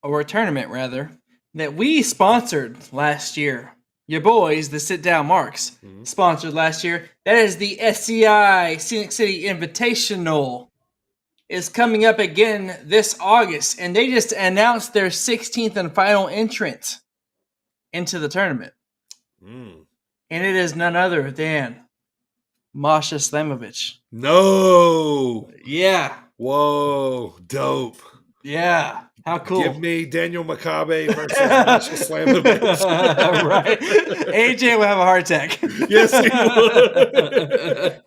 S7: or a tournament, rather, that we sponsored last year. Your boys, the Sit Down Marks, sponsored last year. That is the SCI Scenic City Invitational. Is coming up again this August, and they just announced their 16th and final entrant into the tournament. And it is none other than Masha Slamovich.
S6: No.
S7: Yeah.
S6: Whoa. Dope.
S7: Yeah. How cool.
S6: Give me Daniel Makabe versus Masha Slamovich.
S7: Right. AJ will have a heart attack.
S6: Yes, he will.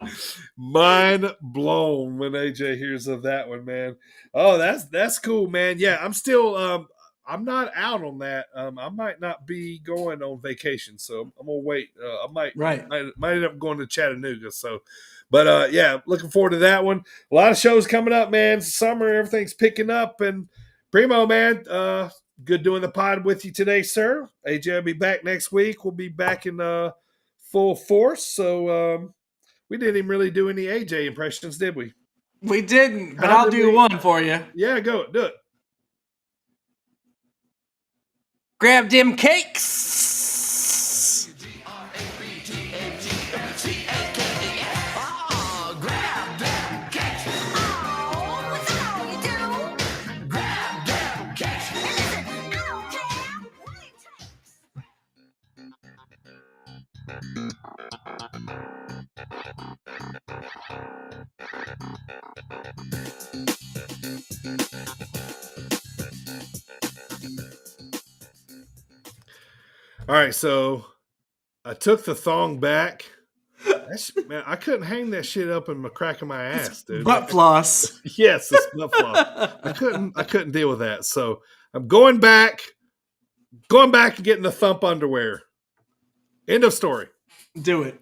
S6: Mind blown when AJ hears of that one, man. Oh, that's cool, man. Yeah, I'm still I'm not out on that. I might not be going on vacation, so I'm gonna wait. I might end up going to Chattanooga. So, but yeah, looking forward to that one. A lot of shows coming up, man. Summer, everything's picking up, and Primo, man, good doing the pod with you today, sir. AJ will be back next week. We'll be back in full force. So we didn't even really do any AJ impressions, did we?
S7: We didn't, but I'll do one for you.
S6: Yeah, go. Do it.
S7: Grab them cakes.
S6: All right, so I took the thong back. Man, I couldn't hang that shit up in the crack of my ass, dude.
S7: Butt floss.
S6: Yes, it's butt floss. I couldn't deal with that. So I'm going back and getting the thump underwear. End of story.
S7: Do it.